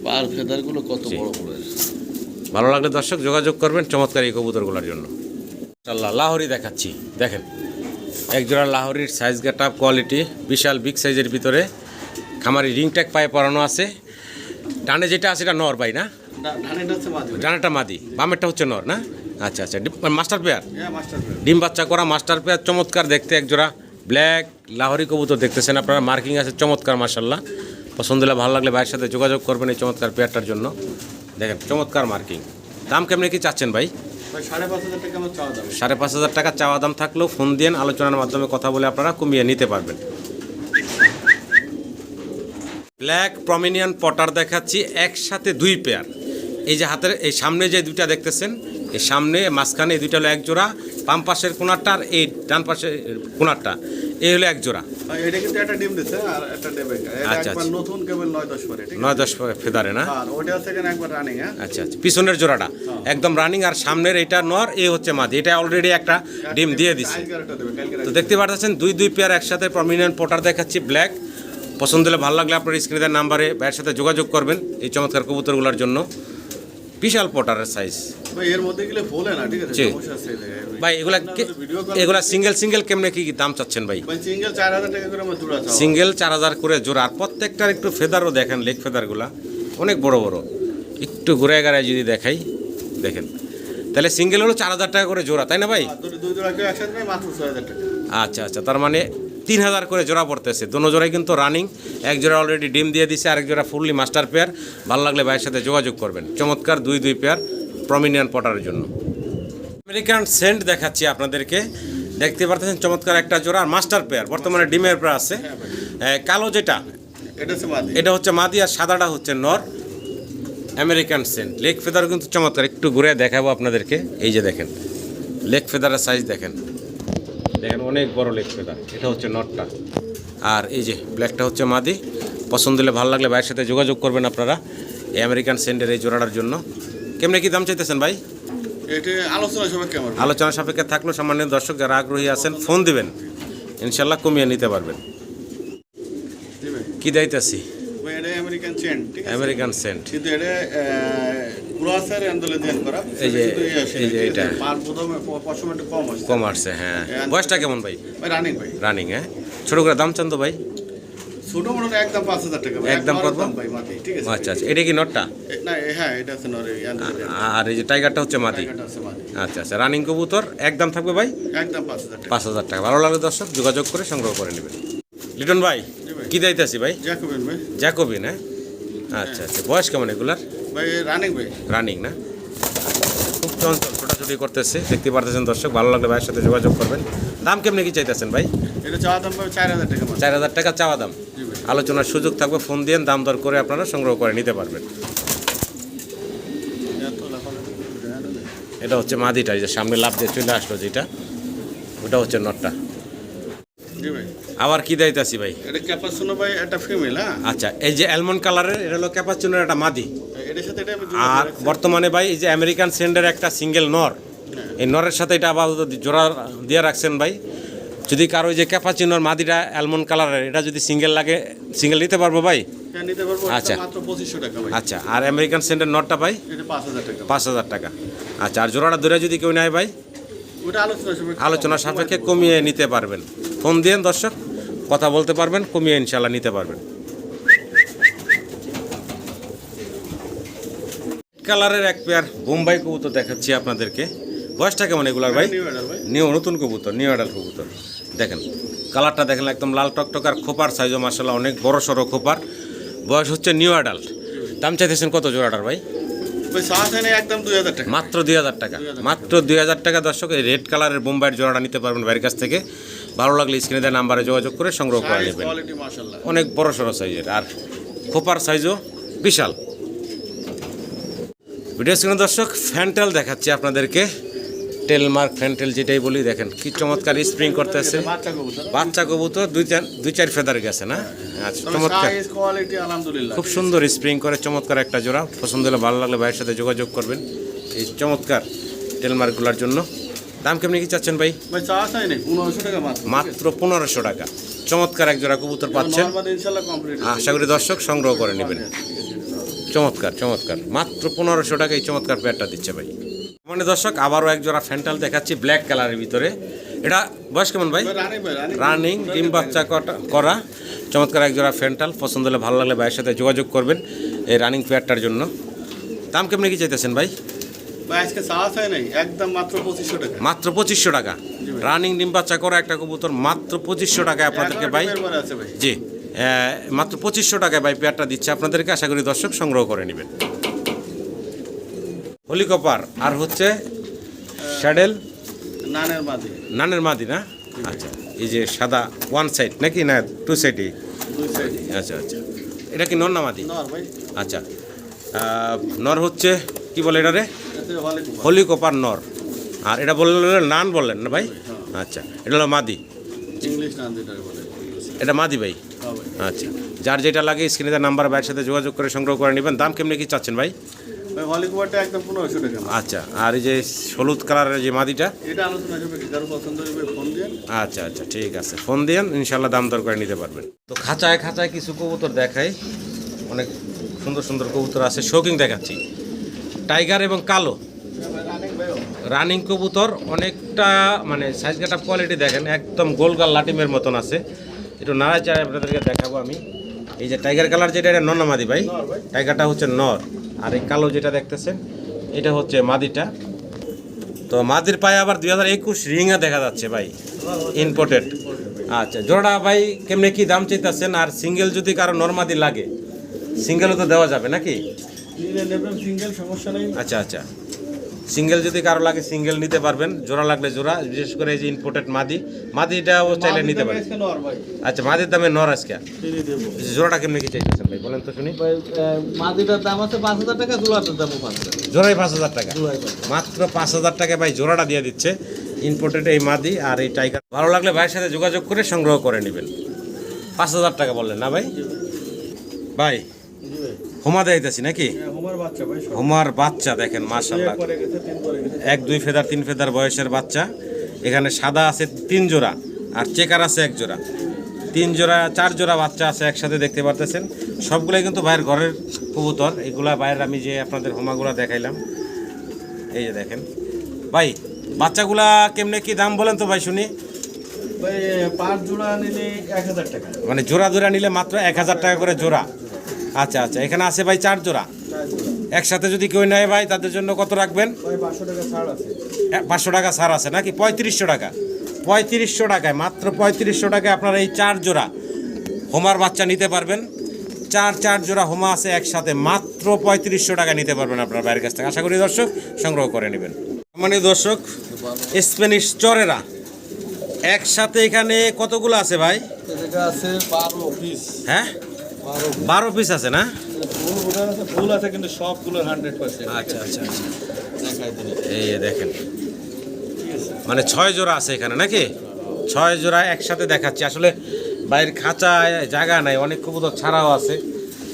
পার ফেদারগুলো কত জি। বড় বড়। ভালো লাগলে দর্শক যোগাযোগ করবেন চমৎকার এই কবুতরগুলোর জন্য। ইনশাআল্লাহ লাহোরি দেখাচ্ছি, দেখেন একজোড়া লাহোরির সাইজ গেটআপ কোয়ালিটি, বিশাল বিগ সাইজের ভিতরে খামারি রিং ট্যাগ পায়ে পরানো আছে। ডানে যেটা আছে এটা নর ভাই না? ধানেটা হচ্ছে মাঝে। ডানেরটা মাদি, বামেরটা হচ্ছে নর না? আচ্ছা আচ্ছা, মাস্টার পেয়ার, হ্যাঁ, মাস্টার পেয়ার। ডিম বাচ্চা করা মাস্টার পেয়ার, চমৎকার দেখতে একজোড়া ব্ল্যাক লাহোরি কবুতর দেখতেছেন আপনারা। মার্কিং আছে চমৎকার মাশাল্লাহ। পছন্দ হলে ভালো লাগলে ভাইয়ের সাথে যোগাযোগ করবেন এই চমৎকার পেয়ারটার জন্য। দেখেন চমৎকার মার্কিং। দাম কেমনি কি চাচ্ছেন ভাই? ভাই 5500 টাকা আমার চাওয়া দাম। 5500 টাকা চাওয়া দাম থাকলেও ফোন দিয়ে আলোচনার মাধ্যমে কথা বলে আপনারা কমিয়ে নিতে পারবেন। ব্ল্যাক প্রমিনিয়ান পটার দেখাচ্ছি, একসাথে 2 পেয়ার। এই যে হাতের এই সামনে যে দুইটা দেখতেছেন, এই সামনে মাঝখানে এই দুইটা হলো এক জোড়া, বাম পাশের কোনারটা আর এই ডান পাশের কোনারটা, এই হলো এক জোড়া। ভাই এটা কিন্তু একটা ডিম দিছে আর একটা দেবে। এটা আচ্ছা, একবার আচ্ছা। নতুন কেবল 9-10 পরে, ঠিক আছে? 9-10 ফেদারে না? আর ওটা হচ্ছে এখানে একবার রানিং। হ্যাঁ, আচ্ছা আচ্ছা, পিছনের জোড়াটা একদম রানিং, আর সামনের এটা নর, এই হচ্ছে মাদি। এটা অলরেডি একটা ডিম দিয়ে দিছে। আজকে একটা দেবে, কালকে তো দেখতে পাচ্ছেন 2 পেয়ার একসাথে প্রমিনেন্ট পটার দেখাচ্ছি ব্ল্যাক। পছন্দ হলে ভালো লাগলে আপনার স্ক্রিনের নাম্বারে ভাইয়ের সাথে যোগাযোগ করবেন এই চমৎকার কবুতরগুলোর জন্য। বিশাল পটারের সাইজ ভাই, এর মধ্যে গেলে ফোলে না, ঠিক আছে? জি। সমস্যা আছে এই জায়গায়। ভাই। ভিডিও কল এগুলা সিঙ্গেল কেমনে কি দাম চাচ্ছেন ভাই? ভাই সিঙ্গেল 4000 টাকা করে আমার জোড়া চাওয়া। সিঙ্গেল 4000 করে জোড়া, আর প্রত্যেকটার একটু ফেদারও দেখেন, লেগ ফেদারগুলা অনেক বড় বড়। একটু ঘুরে গাড়ায় যদি দেখাই, দেখেন তাহলে সিঙ্গেল হলো 4000 টাকা করে জোড়া, তাই না ভাই? আর দুই জোড়া কেউ একসাথে নেয় মাত্র 6000 টাকা। আচ্ছা আচ্ছা, তার মানে 3000 করে জোড়া পড়তেছে। দোনো জোড়াই কিন্তু রানিং। এক জোড়া অলরেডি ডিম দিয়ে দিছে, আরেক জোড়া ফুললি মাস্টার পেয়ার। ভালো লাগলে ভাইয়ের সাথে যোগাযোগ করবেন। চমৎকার 2 পেয়ার প্রমিনিয়ান পটারের জন্য। আমেরিকান সেন্ট দেখাচ্ছি আপনাদেরকে, দেখতে পারতেছেন চমৎকার একটা জোড়া আর মাস্টার পেয়ার, বর্তমানে ডিমের পেয়ার আছে। কালো যেটা এটা হচ্ছে মাদি। এটা হচ্ছে মাদি, আর সাদাটা হচ্ছে নর। আমেরিকান সেন্ট লেগ ফেদার কিন্তু চমৎকার, একটু ঘুরে দেখাবো আপনাদেরকে। এই যে দেখেন লেগ ফেদারের সাইজ দেখেন, দেখেন অনেক বড় লেগ ফেদার। এটা হচ্ছে নটটা, আর এই যে ব্ল্যাকটা হচ্ছে মাদি। পছন্দ হলে ভালো লাগলে ভাইয়ের সাথে যোগাযোগ করবেন আপনারা এই আমেরিকান সেন্টের এই জোড়াটার জন্য। কেমনে কি দাম চাইতেছেন ভাই? এটা আলোচনা সবাই কেমন আলোচনা সাপেক্ষে থাকলো সামান্য দর্শক যারা আগ্রহী আছেন ফোন দিবেন, ইনশাল্লাহ কমিয়ে নিতে পারবেন। জি ভাই কি দিতেছি? ভাই এটা আমেরিকান চেন, ঠিক আছে, আমেরিকান সেন্ট। কিন্তু এটা ক্রসার আন্দোলন করা, এই যে এটা পার প্রথমে পশম একটু কম আছে, কম আসছে, হ্যাঁ। বয়সটা কেমন ভাই? ভাই রানিং ভাই, রানিং, হ্যাঁ। ছোট করে দাম চান তো ভাই? ছোট মোটো একদম 5,000 টাকা ভাই, একদম করবো ভাই মাটি, ঠিক আছে। আচ্ছা আচ্ছা, এটা কি নটটা? না হ্যাঁ এটা আছে নরে আন্দোলন, আর এই যে টাইগারটা হচ্ছে মাদি। টাকাটা আছে মাটি, আচ্ছা আচ্ছা, রানিং কবুতর একদম থাকবে ভাই একদম 5,000 টাকা। 5,000 টাকা। ভালো লাগলে দর্শক যোগাযোগ করে সংগ্রহ করে নেবেন। লিটন ভাই জি ভাই কি দিতেছি ভাই? জ্যাকোবিন ভাই, জ্যাকোবিন, হ্যাঁ। আচ্ছা আচ্ছা, বয়স কেমন এগুলার? ভাই রানিং ভাই, রানিং না? খুব চঞ্চল, ছোটাছুটি করতেছে, দেখতে পারতেছেন দর্শক। ভালো লাগলে ভাইয়ের সাথে যোগাযোগ করবেন। দাম কেমনি কি চাইতেছেন ভাই? এটা চাওয়া দাম ভাই 4,000 টাকা মাত্র। 4,000 টাকা চাওয়া দাম। জি ভাই আলোচনার সুযোগ থাকবে, ফোন দিয়ে দাম দর করে আপনারা সংগ্রহ করে নিতে পারবেন। এত লাফালাফি করে আনো ভাই। এটা হচ্ছে মাদিটা, এই যে সামনে লাভ দিয়ে চলে আসলো যেটা, ওটা হচ্ছে নটটা। জি ভাই আবার কি দিতেছি ভাই? এটা ক্যাপাসুনো ভাই, একটা ফিমেল, হ্যাঁ। আচ্ছা, এই যে অ্যালমন্ড কালারের, এটা হলো ক্যাপাচিনোর একটা মাদি। এটার সাথে এটা আমি আর বর্তমানে ভাই এই যে আমেরিকান সেন্ডের একটা সিঙ্গেল নর, এই নরের সাথে এটা আপাতত জোড়া দিয়ে রাখছেন ভাই। যদি কারো ওই যে ক্যাপাচিনোর মাদিটা অ্যালমন্ড কালারের, এটা যদি সিঙ্গেল লাগে, সিঙ্গেল নিতে পারবো ভাই? হ্যাঁ নিতে পারবো, আচ্ছা। এটা মাত্র 2,500 টাকা ভাই। আচ্ছা, আর আমেরিকান সেন্ডের নরটা ভাই? এটা 5,000 টাকা। 5,000 টাকা। আচ্ছা, আর জোড়াটা ধরে যদি কেউ নেয় ভাই, ওটা আলোচনা সাপেক্ষে আলোচনা সাপেক্ষে কমিয়ে নিতে পারবেন। ফোন দিয়ে দর্শক কথা বলতে পারবেন, কমিয়ে ইনশাল্লাহ নিতে পারবেন। কালারের এক পেয়ার বোম্বাই কবুতর দেখাচ্ছি আপনাদেরকে। বয়সটা কেমন এগুলার ভাই? নিউ অর্ডার ভাই। নিউ নতুন কবুতর, নিউ অ্যাডাল্ট কবুতর। দেখেন কালারটা দেখেন, একদম লাল টকটক, আর খোপার সাইজও মাসাল্লাহ অনেক বড় সড়ো খোপার। বয়স হচ্ছে নিউ অ্যাডাল্ট। দাম চাইতেছেন কত জোড়াটার ভাই? ভাই সাহস হয় না, একদম 2,000 টাকা। মাত্র 2,000 টাকা। মাত্র 2,000 টাকা দর্শক। এই রেড কালারের বোম্বাইয়ের জোড়াটা নিতে পারবেন ভাইয়ের কাছ থেকে। ভালো লাগলে স্ক্রিনে দেওয়া নাম্বারে যোগাযোগ করে সংগ্রহ করে সাইজ নেবেন। কোয়ালিটি মাশাআল্লাহ। অনেক বড় সড়ো সাইজের, আর খোপার সাইজও বিশাল। ভিডিও স্ক্রিনে দর্শক ফ্যান্টেল দেখাচ্ছি আপনাদেরকে। টেলমার্ক ফ্যান্টেল যেটাই বলি, দেখেন কি চমৎকার স্প্রিং করতেছে। বাচ্চা কবুতর। বাচ্চা কবুতর দুই চার ফেদার গেছে না? আচ্ছা, তবে চমৎকার, সাইজ কোয়ালিটি আলহামদুলিল্লাহ। খুব সুন্দর স্প্রিং করে, চমৎকার একটা জোড়া। পছন্দ হলে ভালো লাগলে ভাইয়ের সাথে যোগাযোগ করবেন এই চমৎকার টেলমার্কগুলোর জন্য। দাম কেমনি কি চাচ্ছেন ভাই? ভাই সাহস হয় না, 1,500 টাকা মাত্র। মাত্র 1,500 টাকা। চমৎকার এক জোড়া কবুতর পাচ্ছেন। নরমালি ইনশাআল্লাহ কমপ্লিট। আশা করি দর্শক সংগ্রহ করে নেবেন। চমৎকার চমৎকার, মাত্র 1,500 টাকা এই চমৎকার পেয়ারটা দিচ্ছে ভাই। মানে দর্শক আবারও এক জোড়া ফ্যান্টাল দেখাচ্ছি ব্ল্যাক কালারের ভিতরে। এটা বয়স কেমন ভাই? রানিং ভাই, রানিং, ডিম বাচ্চা করা চমৎকার এক জোড়া ফ্যান্টাল। পছন্দ হলে ভালো লাগলে ভাইয়ের সাথে যোগাযোগ করবেন এই রানিং পেয়ারটার জন্য। দাম কেমনি কি চাইতেছেন ভাই? ভাই আজকে সাহস হয় নাই, একদম মাত্র 2,500 টাকা। মাত্র 2,500 টাকা। রানিং ডিম বাচ্চা করা একটা কবুতর মাত্র 2,500 টাকায় আপনাদেরকে ভাই। এরপরে আছে ভাই। জি, মাত্র 2,500 টাকায় ভাই পেয়ারটা দিচ্ছে আপনাদেরকে। আশা করি দর্শক সংগ্রহ করে নেবেন। হলিকপার আর হচ্ছে শ্যাডেল নানের মাঝে নানের মাদি না? আচ্ছা, এই যে সাদা ওয়ান সাইড নাকি, না টু সাইডই? দুই সাইডে। আচ্ছা আচ্ছা, এটা কি নর না মাদি? নর ভাই। আচ্ছা, নর হচ্ছে কি বলে এটারে? এতে হলে কুপা। হলিকপার নর। আর এটা বললেন নান বললেন না ভাই? আচ্ছা, এটা হলো মাদি। ইংলিশ নাম যেটা বলে। এটা মাদি ভাই। হ্যাঁ ভাই। আচ্ছা, যার যেটা লাগে স্ক্রিনে দেওয়া নাম্বার ভাইয়ের সাথে যোগাযোগ করে সংগ্রহ করে নেবেন। দাম কেমনি কি চাচ্ছেন ভাই? ভাই হলে কুপাটা একদম 1,500 টাকা। আচ্ছা, আর এই যে হলুদ কালারের যে মাদিটা? এটা আলোচনা সাপেক্ষে, যার পছন্দ হবে ফোন দিন। আচ্ছা আচ্ছা, ঠিক আছে, ফোন দিন, ইনশাল্লাহ দাম দর করে নিতে পারবেন। তো খাঁচায় খাঁচায় কিছু কবুতর দেখাই, অনেক সুন্দর সুন্দর কবুতর আছে। শৌকিং দেখাচ্ছি, টাইগার এবং কালো রানিং ভাইও। রানিং কবুতর। অনেকটা মানে সাইজ কাটা কোয়ালিটি দেখেন, একদম গোলগাল লাটিমের মতন আছে। একটু নাড়াচাড়া আপনাদেরকে দেখাবো আমি। এই যে টাইগার কালার যেটা, এটা নর না মাদি ভাই? নর ভাই। টাইগারটা হচ্ছে নর, আর এই কালো যেটা দেখতেছেন এটা হচ্ছে মাদিটা। তো মাদির পায়ে আবার 2021 রিংয়া দেখা যাচ্ছে ভাই, ইম্পোর্টেড। আচ্ছা, জোড়া ভাই কেমনে কি দাম চাইতেছেন? আর সিঙ্গেল যদি কারো নর্মাদি লাগে, সিঙ্গেলও তো দেওয়া যাবে নাকি? নিলে নেবেন সিঙ্গেল, সমস্যা নেই। আচ্ছা আচ্ছা, সিঙ্গেল যদি কারো লাগে সিঙ্গেল নিতে পারবেন, জোড়া লাগলে জোড়া। বিশেষ করে এই যে ইম্পোর্টেড মাদিটাও চাইলে নিতে পারবেন। আজকে নর ভাই। আচ্ছা, মাদির দামে নর আজকে। ফিরে দেবো। জোড়াটা কেমনে কি চাইতেছেন ভাই বলেন তো শুনি? ভাই মাদিটার দাম আছে 5,000 টাকা, জোড়াটার দামও 5,000। জোড়াই 5,000 টাকা। জোড়াই 5,000। মাত্র 5,000 টাকায় ভাই জোড়াটা দিয়ে দিচ্ছে ইম্পোর্টেড এই মাদি আর এই টাইগার। ভালো লাগলে ভাইয়ের সাথে যোগাযোগ করে সংগ্রহ করে নেবেন। 5,000 টাকা বললেন না ভাই? ভাই জি ভাই। হোমা দেখাইতেছি নাকি? হোমার বাচ্চা ভাই, সব হোমার বাচ্চা দেখেন মাশাআল্লাহ, পরে গেছে, 3 পরে গেছে। 1 2 ফেদার 3 ফেদার বয়সের বাচ্চা। এখানে সাদা আছে 3 জোড়া আর চেকার আছে 1 জোড়া, 3 জোড়া 4 জোড়া বাচ্চা আছে একসাথে দেখতে পারতেছেন। সবগুলাই কিন্তু ভাইয়ের ঘরের কবুতর। এগুলা বাইরের আমি যে আপনাদের হোমাগুলা দেখাইলাম, এই যে দেখেন ভাই বাচ্চাগুলা কেমনে কি দাম বলেন তো ভাই শুনি। ভাই 5 জোড়া নিলে 1000 টাকা। মানে জোড়া জোড়া নিলে মাত্র 1000 টাকা করে জোড়া। আচ্ছা আচ্ছা, এখানে আছে ভাই 4 জোড়া। 4 জোড়া একসাথে যদি কেউ নেয় ভাই তাদের জন্য কত রাখবেন? ভাই 500 টাকা ছাড় আছে। 500 টাকা ছাড় আছে নাকি? 3500 টাকা। 3500 টাকায়, মাত্র 3500 টাকায় আপনারা এই 4 জোড়া হোমার বাচ্চা নিতে পারবেন। 4 জোড়া হোমা আছে একসাথে, মাত্র 3500 টাকা নিতে পারবেন আপনার বাইরের কাছ থেকে। আশা করি দর্শক সংগ্রহ করে নেবেন। মানে দর্শক স্প্যানিশ চরেরা একসাথে এখানে কতগুলো আছে ভাই? এটা আছে 12 পিস। হ্যাঁ 12 পিস আছে না? ফুল আছে কিন্তু সবগুলো 100%। আচ্ছা আচ্ছা আচ্ছা, দেখাই দিন। এই যে দেখেন মানে 6 জোড়া আছে এখানে নাকি? 6 জোড়া একসাথে দেখাচ্ছি। আসলে বাইরের খাঁচায় জায়গা নাই, অনেক কবুতর ছাড়াও আছে।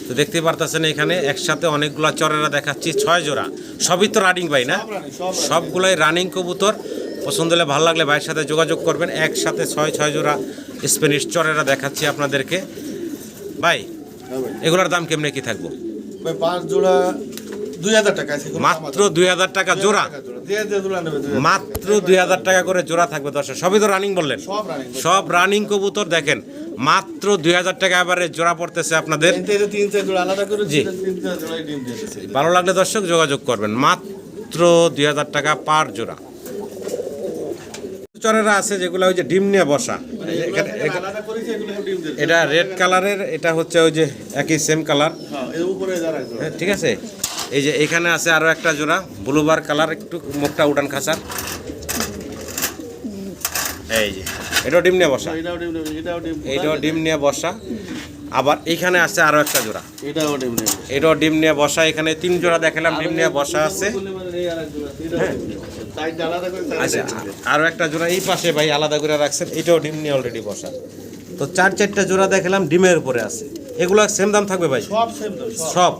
তো দেখতে পারতেছেন এখানে একসাথে অনেকগুলা চরেরা দেখাচ্ছি, 6 জোড়া। সবই তো রানিং ভাই না? সবগুলাই রানিং কবুতর। পছন্দ হলে ভালো লাগলে ভাইয়ের সাথে যোগাযোগ করবেন। একসাথে 6 জোড়া স্প্যানিশ চরেরা দেখাচ্ছি আপনাদেরকে। ভাই এগুলোর দাম কেমনে কি থাকবো? ভাই 5 জোড়া 2000 টাকা আছে। মাত্র 2000 টাকা জোড়া। যে জোড়া নেবে 2000 মাত্র 2000 টাকা করে জোড়া থাকবে দর্শক। সবই তো রানিং বললেন? সব রানিং। সব রানিং কবুতর দেখেন, মাত্র 2000 টাকা এবারে জোড়া পড়তেছে আপনাদের। 3-4 জোড়া আলাদা করে জি। 3-4 জোড়াই ডিম দিতেছে। ভালো লাগলে দর্শক যোগাযোগ করবেন। মাত্র 2000 টাকা পার জোড়া। চরেরা আছে যেগুলো ওই যে ডিম নিয়ে বসা, আলাদা করেছে, এগুলো ডিম দিতেছে। এটা রেড কালারের, এটা হচ্ছে ওই যে একই সেম কালার। হ্যাঁ, এর উপরে যারা আছে। হ্যাঁ, ঠিক আছে। এই যে এখানে আছে আরো একটা জোড়া ব্লুবার কালার, একটু মুখটা উঠান খাঁচার। এই যে এটাও ডিম নিয়ে বসা, এটাও ডিম দেবে, এটাও ডিম। এইটাও ডিম নিয়ে বসা। আবার এখানে আছে আরো একটা জোড়া, এটাও ডিম দেবে। এটাও ডিম নিয়ে বসা। এখানে 3 জোড়া দেখালাম ডিম নিয়ে বসা আছে। এই আরেক জোড়া, এটাও ডিম দেবে। সাইড আলাদা করে আচ্ছা, আরো একটা জোড়া এই পাশে ভাই আলাদা করে রাখছেন, এটাও ডিম নিয়ে অলরেডি বসা। তো 4-4টা জোড়া দেখালাম ডিমের উপরে আছে। এগুলো সেম দাম থাকবে ভাই? সব সেম দাম সব।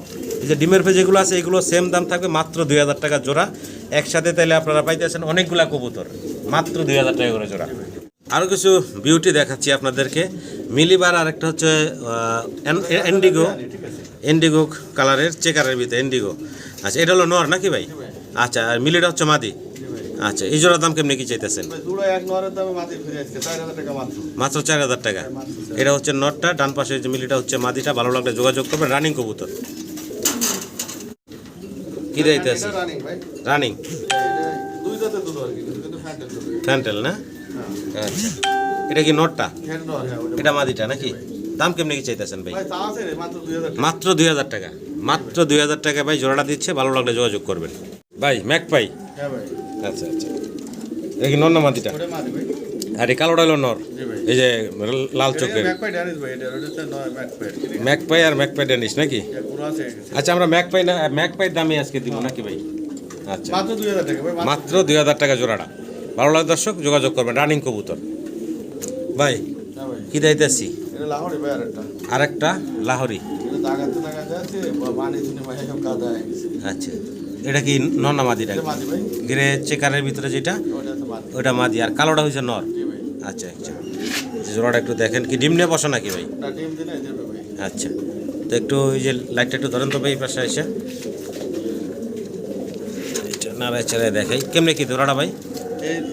এই যে ডিমের পেজ যেগুলো আছে এগুলো সেম দাম থাকবে, মাত্র 2000 টাকা জোড়া। একসাথে তাইলে আপনারা পাইতেছেন অনেকগুলা কবুতর, মাত্র 2000 টাকা করে জোড়া। আরও কিছু বিউটি দেখাচ্ছি আপনাদেরকে। মিলিবার আর একটা হচ্ছে ইন্ডিগো কালারের চেকারের ভিতরে ইন্ডিগো। আচ্ছা, এটা হলো নর নাকি ভাই? আচ্ছা, আর মিলিটা হচ্ছে মাদি। আচ্ছা, এই জোড়ার দাম কেমনি কি চাইতেছেন? জোড়া এক নরের দামে মাটি ফিরে আসছে 4000 টাকা মাত্র। মাত্র 4000 টাকা। এটা হচ্ছে নটটা, ডান পাশে যে মিলিটা হচ্ছে মাদিটা। ভালো লাগলে যোগাযোগ করবেন। রানিং কবুতর কি দিতে আছে? রানিং ভাই, রানিং এটা দুই দাঁতে দুটো আর কি, কিন্তু ফ্যান্টেল দুটো। ফ্যান্টেল না? আচ্ছা, এটা কি নটটা? ফ্যান্ট নর, হ্যাঁ ওটা। এটা মাদিটা নাকি? দাম কেমনি কি চাইতেছেন ভাই? ভাই তা আছে রে, মাত্র 2000 টাকা। মাত্র 2000 টাকা। মাত্র 2000 টাকা ভাই জোড়াটা দিচ্ছে। ভালো লাগলে যোগাযোগ করবেন ভাই। ম্যাকপাই। হ্যাঁ ভাই, আচ্ছা আচ্ছা, এটা কি নর না মাদিটা? ওটা মারি ভাই। আর এই কালোটা হলো নর, জি ভাই। এই যে লাল চোখের। ম্যাকপাই ড্যানিশ ভাই, এটা ওটা হচ্ছে নয় ম্যাকপাই। ম্যাকপাই আর ম্যাকপাই ড্যানিশ নাকি? পুরো আছে। আচ্ছা, আমরা ম্যাকপাই না ম্যাকপাই দামে আজকে দিব নাকি ভাই? আচ্ছা, মাত্র 2000 টাকা ভাই, মাত্র 2000 টাকা জোড়াটা। ভালো লাগে দর্শক যোগাযোগ করবেন। রানিং কবুতর ভাই। হ্যাঁ ভাই, কি দিতেছি? এটা লাহোরি ভাই আরেকটা। আরেকটা লাহোরি। এটা দাগাতে আছে, পানি শুনে ভাই সব কাদা হয়ে গেছে। আচ্ছা, এটা কি নর না মাদিটা? এটা মাদি ভাই, গ্রে চেকারের ভিতরে যেটা, ওটা আছে মাদি। ওটা মাদি। আর কালোটা হয়েছে নর। জি ভাই, আচ্ছা আচ্ছা, জোড়াটা একটু দেখেন। কি ডিম নিয়ে বসা নাকি ভাই? ওটা ডিম দিলে দেবে ভাই। আচ্ছা, তো একটু ওই যে লাইটটা একটু ধরেন তো ভাই, এই পাশে এসে এটা নাড়ায় চাড়ায় দেখাই। কেমনে কি জোড়াটা ভাই?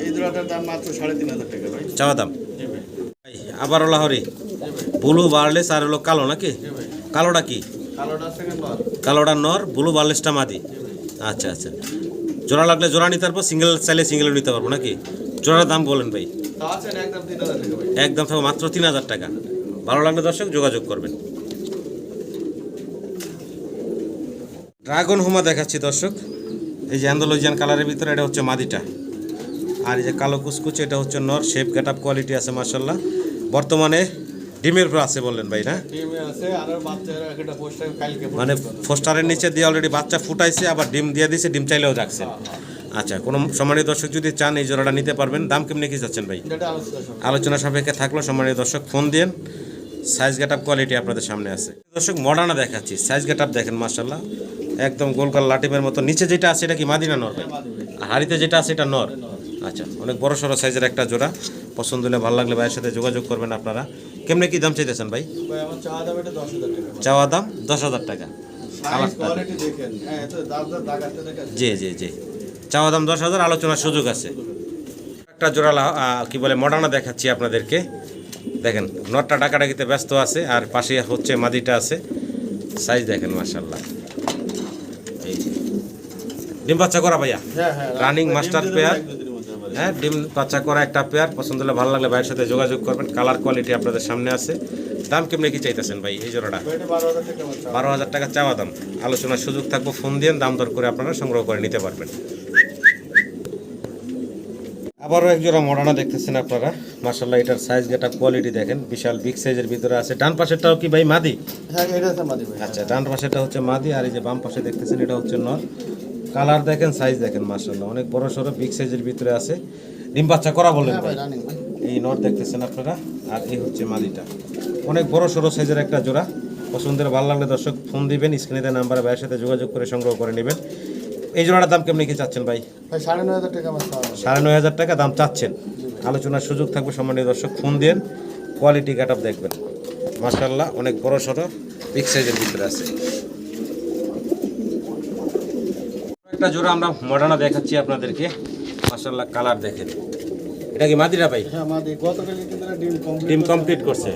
এই জোড়াটার দাম মাত্র 3500 টাকা ভাই। চাওয়া দাম জি ভাই, ভাই। আবারও লাহরি, জি ভাই, ব্লু বার্লেস আর হলো কালো নাকি? জি ভাই। কালোটা কি? কালোটা সেকেন্ড নর। কালোটা নর, ব্লু বার্লেসটা মাদি। জি ভাই, আচ্ছা আচ্ছা, জোড়া লাগলে জোড়া নিতে পারবো, সিঙ্গেল চাইলে সিঙ্গেলও নিতে পারবো নাকি? জোড়ার দাম বলেন ভাই। তা আছে একদম 3000 টাকা ভাই। একদম থাকবে মাত্র 3000 টাকা। ভালো লাগলে দর্শক যোগাযোগ করবেন। ড্রাগন হোমা দেখাচ্ছি দর্শক। এই যে অ্যান্ডালুজিয়ান কালারের ভিতরে, এটা হচ্ছে মাদিটা। আর এই যে কালো কুচকুচে, এটা হচ্ছে নর। শেপ গেট আপ কোয়ালিটি আছে মাশাল্লাহ। বর্তমানে ডিমের উপর আছে বললেন ভাই না? ডিমে আছে আর বাচ্চারা একটা পোস্টার কালকে মানে ফোস্টারের নিচে দিয়ে অলরেডি বাচ্চা ফুটাইছে, আবার ডিম দিয়ে দিয়েছে, ডিম চাইলেও রাখছে। আচ্ছা, কোনো সম্মানিত দর্শক যদি চান এই জোড়াটা নিতে পারবেন। দাম কেমনি কি চাচ্ছেন ভাই? এটা আলোচনা সব। আলোচনা সাপেক্ষে থাকলো। সম্মানিত দর্শক ফোন দিন। সাইজ গেটআপ কোয়ালিটি আপনাদের সামনে আছে। দর্শক মডার্না দেখাচ্ছি, সাইজ গেটআপ দেখেন মাশাআল্লাহ, একদম গোলকাল লাটিমের মতো। নিচে যেটা আছে এটা কি মাদি না নর? হাড়িতে যেটা আছে এটা নর। আচ্ছা, অনেক বড় সড়ো সাইজের একটা জোড়া। পছন্দ হলে ভালো লাগলে ভাইয়ের সাথে যোগাযোগ করবেন আপনারা। কেমনে কি দাম চাইতেছেন ভাই? ভাই আমার চাওয়া দাম এটা 10,000 টাকা। চাওয়া দাম 10,000 টাকা। সাইজ কোয়ালিটি দেখেন, হ্যাঁ এত দাগ আছে দেখেন। জি জি জি, চাওয়া দাম 10,000, আলোচনার সুযোগ আছে। একটা জোড়া কি বলে মডার্না দেখাচ্ছি আপনাদেরকে। দেখেন নটটা ডাকাডাকিতে ব্যস্ত আছে, আর পাশে হচ্ছে মাদিটা আছে। সাইজ দেখেন মাশাআল্লাহ। এই যে ডিম বাচ্চা করা ভাইয়া, হ্যাঁ হ্যাঁ, রানিং মাস্টার পেয়ার। এক দুদিনের মধ্যে আবার। হ্যাঁ, ডিম বাচ্চা করা একটা পেয়ার। পছন্দ হলে ভালো লাগলে ভাইয়ের সাথে যোগাযোগ করবেন। কালার কোয়ালিটি আপনাদের সামনে আছে। দাম কেমনে কি চাইতেছেন ভাই এই জোড়াটা? এটা 12,000 টাকা আমার চাওয়া। 12,000 টাকা চাওয়া দাম। আলোচনার সুযোগ থাকবো, ফোন দিয়ে দাম দর করে আপনারা সংগ্রহ করে নিতে পারবেন। আবারও এক জোড়া মডার্না দেখতেছেন আপনারা মাশাআল্লাহ। এটার সাইজ গেটা কোয়ালিটি দেখেন, বিশাল বিগ সাইজের ভিতরে আছে। ডান পাশেরটাও কি ভাই মাদি? হ্যাঁ এটা আছে মাদি ভাই। আচ্ছা, ডান পাশেরটা হচ্ছে মাদি, আর এই যে বাম পাশে দেখতেছেন এটা হচ্ছে নর। কালার দেখেন, সাইজ দেখেন মাশাআল্লাহ, অনেক বড় সড়ো বিগ সাইজের ভিতরে আছে। ডিম বাচ্চা করা বলেন হ্যাঁ ভাই? ভাই রানিং ভাই। এই নর দেখতেছেন আপনারা, আর এই হচ্ছে মাদিটা। অনেক বড় সড়ো সাইজের একটা জোড়া। পছন্দের ভালো লাগলে দর্শক ফোন দিবেন, স্ক্রিনে দেওয়া নাম্বারে ভাইয়ের সাথে যোগাযোগ করে সংগ্রহ করে নেবেন। এই জোড়াটার দাম কেমনি কি চাচ্ছেন ভাই? ভাই 9,500 টাকা আমার চাওয়া। 9,500 টাকা দাম চাচ্ছেন। আলোচনার সুযোগ থাকবে, সম্মানীয় দর্শক ফোন দিন, কোয়ালিটি গেট আপ দেখবেন মাশাআল্লাহ। অনেক বড় সড়ো বিগ সাইজের ভিতরে আছে। একটা জোড়া আমরা মডার্না দেখাচ্ছি আপনাদেরকে মাশাআল্লাহ। কালার দেখেন, এটা কি মাদিরা ভাই? হ্যাঁ মাদি, গতকালকে কিন্তু এটা ডিম কমপ্লিট করছে।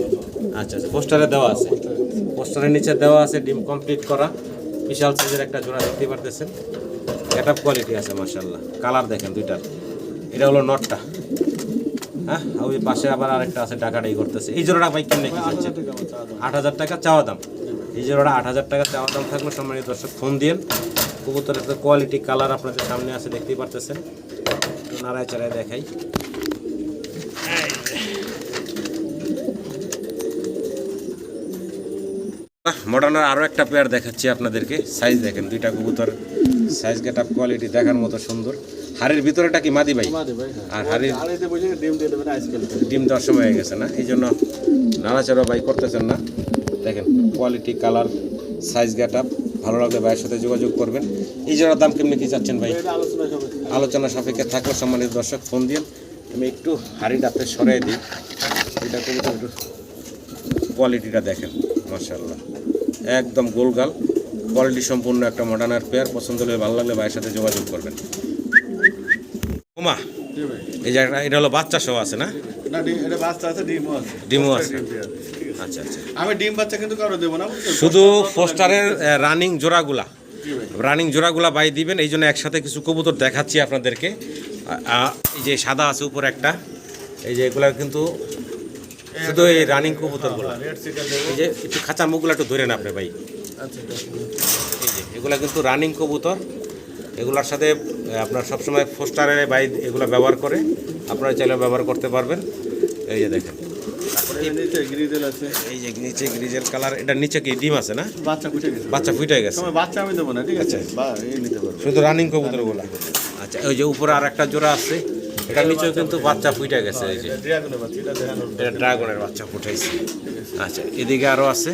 আচ্ছা আচ্ছা, পোস্টারে দেওয়া আছে, পোস্টারের নিচে দেওয়া আছে ডিম কমপ্লিট করা। বিশাল সাইজের একটা জোড়া দেখতে পারতেছেন। গেট আপ কোয়ালিটি আছে মাশাআল্লাহ। কালার দেখেন দুইটার। এটা হলো নটটা, হ্যাঁ, আর ওই পাশে আবার আরেকটা আছে ডাকাডাকি করতেছে। এই জোড়াটা ভাই কেমনে কি চাচ্ছেন? 8,000 টাকা চাওয়া দাম। এই জোড়াটা 8,000 টাকা চাওয়া দাম থাকবে। সম্মানিত দর্শক ফোন দিন। কবুতরের তো কোয়ালিটি কালার আপনাদের সামনে আছে, দেখতেই পারতেছেন। নাড়ায় চাড়ায় দেখাই। মডার্নার আরও একটা পেয়ার দেখাচ্ছি আপনাদেরকে। সাইজ দেখেন, দুইটা কবুতর সাইজ গেট আপ কোয়ালিটি দেখার মতো সুন্দর। হাড়ির ভিতরেটা কি মাদি ভাই? মাদি ভাই। হ্যাঁ। আর হাড়ির আড়াইতে বসে ডিম দিয়ে দেবেন আজকাল। ডিম দেওয়ার সময় হয়ে গেছে না, এই জন্য নাড়াচাড়া ভাই করতেছেন না। দেখেন quality colour size get up, ভালো লাগলে ভাইয়ের সাথে যোগাযোগ করবেন। এই জোড়ার দাম কেমনি কি চাচ্ছেন ভাই? এটা আলোচনা সবাই। আলোচনা সাপেক্ষে থাকলে সম্মানিত দর্শক ফোন দিন। আমি একটু হাড়িটাতে সরাই দিই, এটা কবুতর একটু কোয়ালিটিটা দেখেন মাশাআল্লাহ, একদম গোলগাল কোয়ালিটি সম্পূর্ণ একটা মডার্নার পেয়ার। পছন্দ হলে ভালো লাগলে ভাইয়ের সাথে যোগাযোগ করবেন। ওমা, জি ভাই। এই যে এটা হলো বাচ্চা সহ আছে না? না এটা বাচ্চা আছে, ডিমও আছে। ডিমও আছে। ডিম দেয়া আছে, ঠিক আছে। আচ্ছা আচ্ছা, আমি ডিম বাচ্চা কিন্তু কারো দেবো না, বুঝছেন? শুধু পোস্টারের রানিং জোড়াগুলা, জি ভাই। রানিং জোড়াগুলা বাই দিবেন। এই জন্য একসাথে কিছু কবুতর দেখাচ্ছি আপনাদেরকে। এই যে সাদা আছে উপর একটা, এই যে এগুলা কিন্তু শুধু এই রানিং কবুতরগুলো। রেড চিকেন দেবো। এই যে একটু খাঁচা মুখগুলো একটু ধরে না আপনি ভাই। আচ্ছা এই যে এগুলা কিন্তু রানিং কবুতর। এগুলার সাথে আপনার সবসময় পোস্টারে বাই এগুলো ব্যবহার করে, আপনারা চাইলে ব্যবহার করতে পারবেন। এই যে দেখেন, তারপরে এর নিচে গ্রিজেল আছে। এই যে নিচে গ্রিজেল কালার। এটার নিচে কি ডিম আছে না? বাচ্চা ফুটে গেছে। বাচ্চা ফুটে গেছে। সময় বাচ্চা আমি দেবো না, ঠিক আছে? বা এই নিতে পারবো। শুধু রানিং কবুতরগুলো। আচ্ছা, ওই যে উপরে আর একটা জোড়া আছে, এটার নিচেও কিন্তু বাচ্চা ফুটে গেছে। এই যে এটা ড্রাগনের বাচ্চা, এটা দেখানোর। এটা ড্রাগনের বাচ্চা ফুটাইছে। আচ্ছা, এদিকে আরো আছে,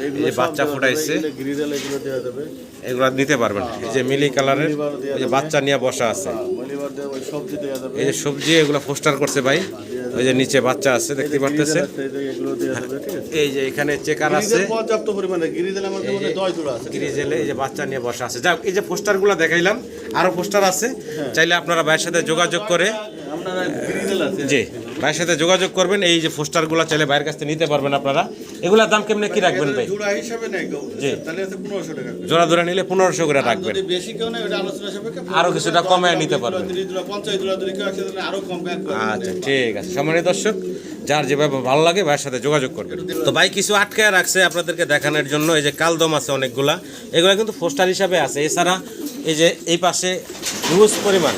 এই যে বাচ্চা ফুটাইছে। গ্রিজেল এগুলো দেওয়া যাবে। এগুলো নিতে পারবেন। এই যে মিলি কালারের, এই যে বাচ্চা নিয়ে বসা আছে। মলিবার দেওয়া, ওই সবজি দেওয়া যাবে। এই যে সবজি, এগুলো পোস্টার করছে ভাই। ওই যে নিচে বাচ্চা আছে, দেখতে পারতেছেন। এগুলো দেওয়া যাবে, ঠিক আছে? এই যে এখানে চেকার আছে, গ্রিজেল পর্যাপ্ত পরিমাণে। গ্রিজেল আমার মনে হয় 10 জোড়া আছে। গ্রিজেলে এই যে বাচ্চা নিয়ে বসা আছে। যাক, এই যে পোস্টারগুলো দেখাইলাম, আরো পোস্টার আছে। চাইলে আপনারা ভাইয়ের সাথে যোগাযোগ করে, আপনারা গ্রিজেল আছে। জি ভাইয়ের সাথে যোগাযোগ করবেন। এই যে পোস্টারগুলো চাইলে ভাইয়ের কাছ থেকে নিতে পারবেন আপনারা। এগুলোর দাম কেমনে কি রাখবেন ভাই? জোড়া হিসাবে নেই কেউ, জি। তাহলে আছে 1500 টাকা। জোড়া ধরে নিলে 1500 করে রাখবেন। যদি বেশি কেউ নেই, ওটা আলোচনা সাপেক্ষে আরো কিছুটা কমায় নিতে পারবেন। 50 জোড়া যদি কেউ একসাথে নেয়, আরো কম ব্যাক করবে। আচ্ছা ঠিক আছে, সম্মানিত দর্শক, যার যেভাবে ভালো লাগে ভাইয়ের সাথে যোগাযোগ করবেন। তো ভাই কিছু আটকায় রাখছে আপনাদেরকে দেখানোর জন্য। এই যে কালদম আছে অনেকগুলা, এগুলো কিন্তু পোস্টার হিসাবে আছে। এছাড়া এই যে এই পাশে হিউজ পরিমাণ।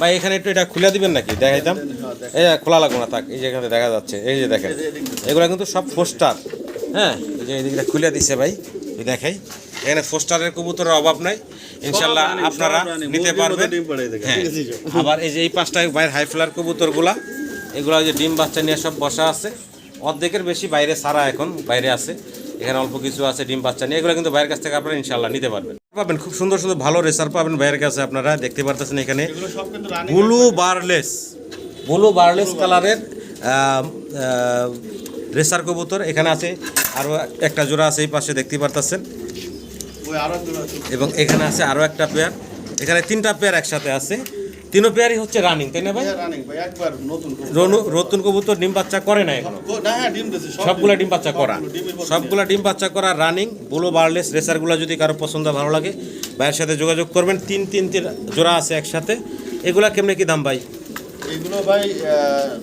ভাই এখানে একটু এটা খুলে দিবেন নাকি, দেখাইতাম। এই যে খোলা লাগবে না, থাক। এই যে এখানে দেখা যাচ্ছে, এই যে দেখেন, এগুলো কিন্তু সব পোস্টার। হ্যাঁ, এই যে এদিকটা খুলে দিছে ভাই, এই দেখাই। এখানে পোস্টারের কবুতরের অভাব নাই, ইনশাল্লাহ আপনারা নিতে পারবেন। হ্যাঁ, আবার এই যে এই পাঁচটা বাইরের হাই ফ্লার কবুতরগুলা, এগুলো যে ডিম বাচ্চা নিয়ে সব বসা আছে। অর্ধেকের বেশি বাইরে সারা এখন বাইরে আছে, এখানে অল্প কিছু আছে ডিম বাচ্চা নিয়ে, এগুলো কিন্তু বাইরের কাছ থেকে আপনারা ইনশাল্লাহ নিতে পারবেন। পাবেন খুব সুন্দর সুন্দর ভালো রেসার পাবেন বাইরের কাছে, আপনারা দেখতে পারতেছেন এখানে এগুলো সব কিন্তু রানিং ব্লু বারলেস কালারের রেসার কবুতর এখানে আছে, আরও একটা জোড়া আছে এই পাশে দেখতে পারতেছেন, ওই আরো জোড়া আছে। এবং এখানে আছে আরও একটা পেয়ার, এখানে 3টা পেয়ার একসাথে আছে, 3 পেয়ারই হচ্ছে রানিং, তাই না ভাই? রানিং ভাই, একবার নতুন নতুন কবুতর ডিম বাচ্চা করে না এখনো, না হ্যাঁ ডিম দিছে সবগুলা ডিম বাচ্চা করা, ডিমের বল সবগুলা ডিম বাচ্চা করা রানিং ব্লু বারলেস রেসারগুলো যদি কারো পছন্দ ভালো লাগে ভাইয়ের সাথে যোগাযোগ করবেন। 3 জোড়া আছে একসাথে, এগুলা কেমনে কি দাম ভাই? এগুলো ভাই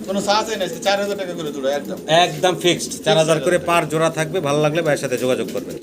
কোনো সাজ নাই, 4000 টাকা করে জোড়া একদম একদম ফিক্সড 4000 করে পার জোড়া থাকবে, ভালো লাগলে ভাইয়ের সাথে যোগাযোগ করবেন।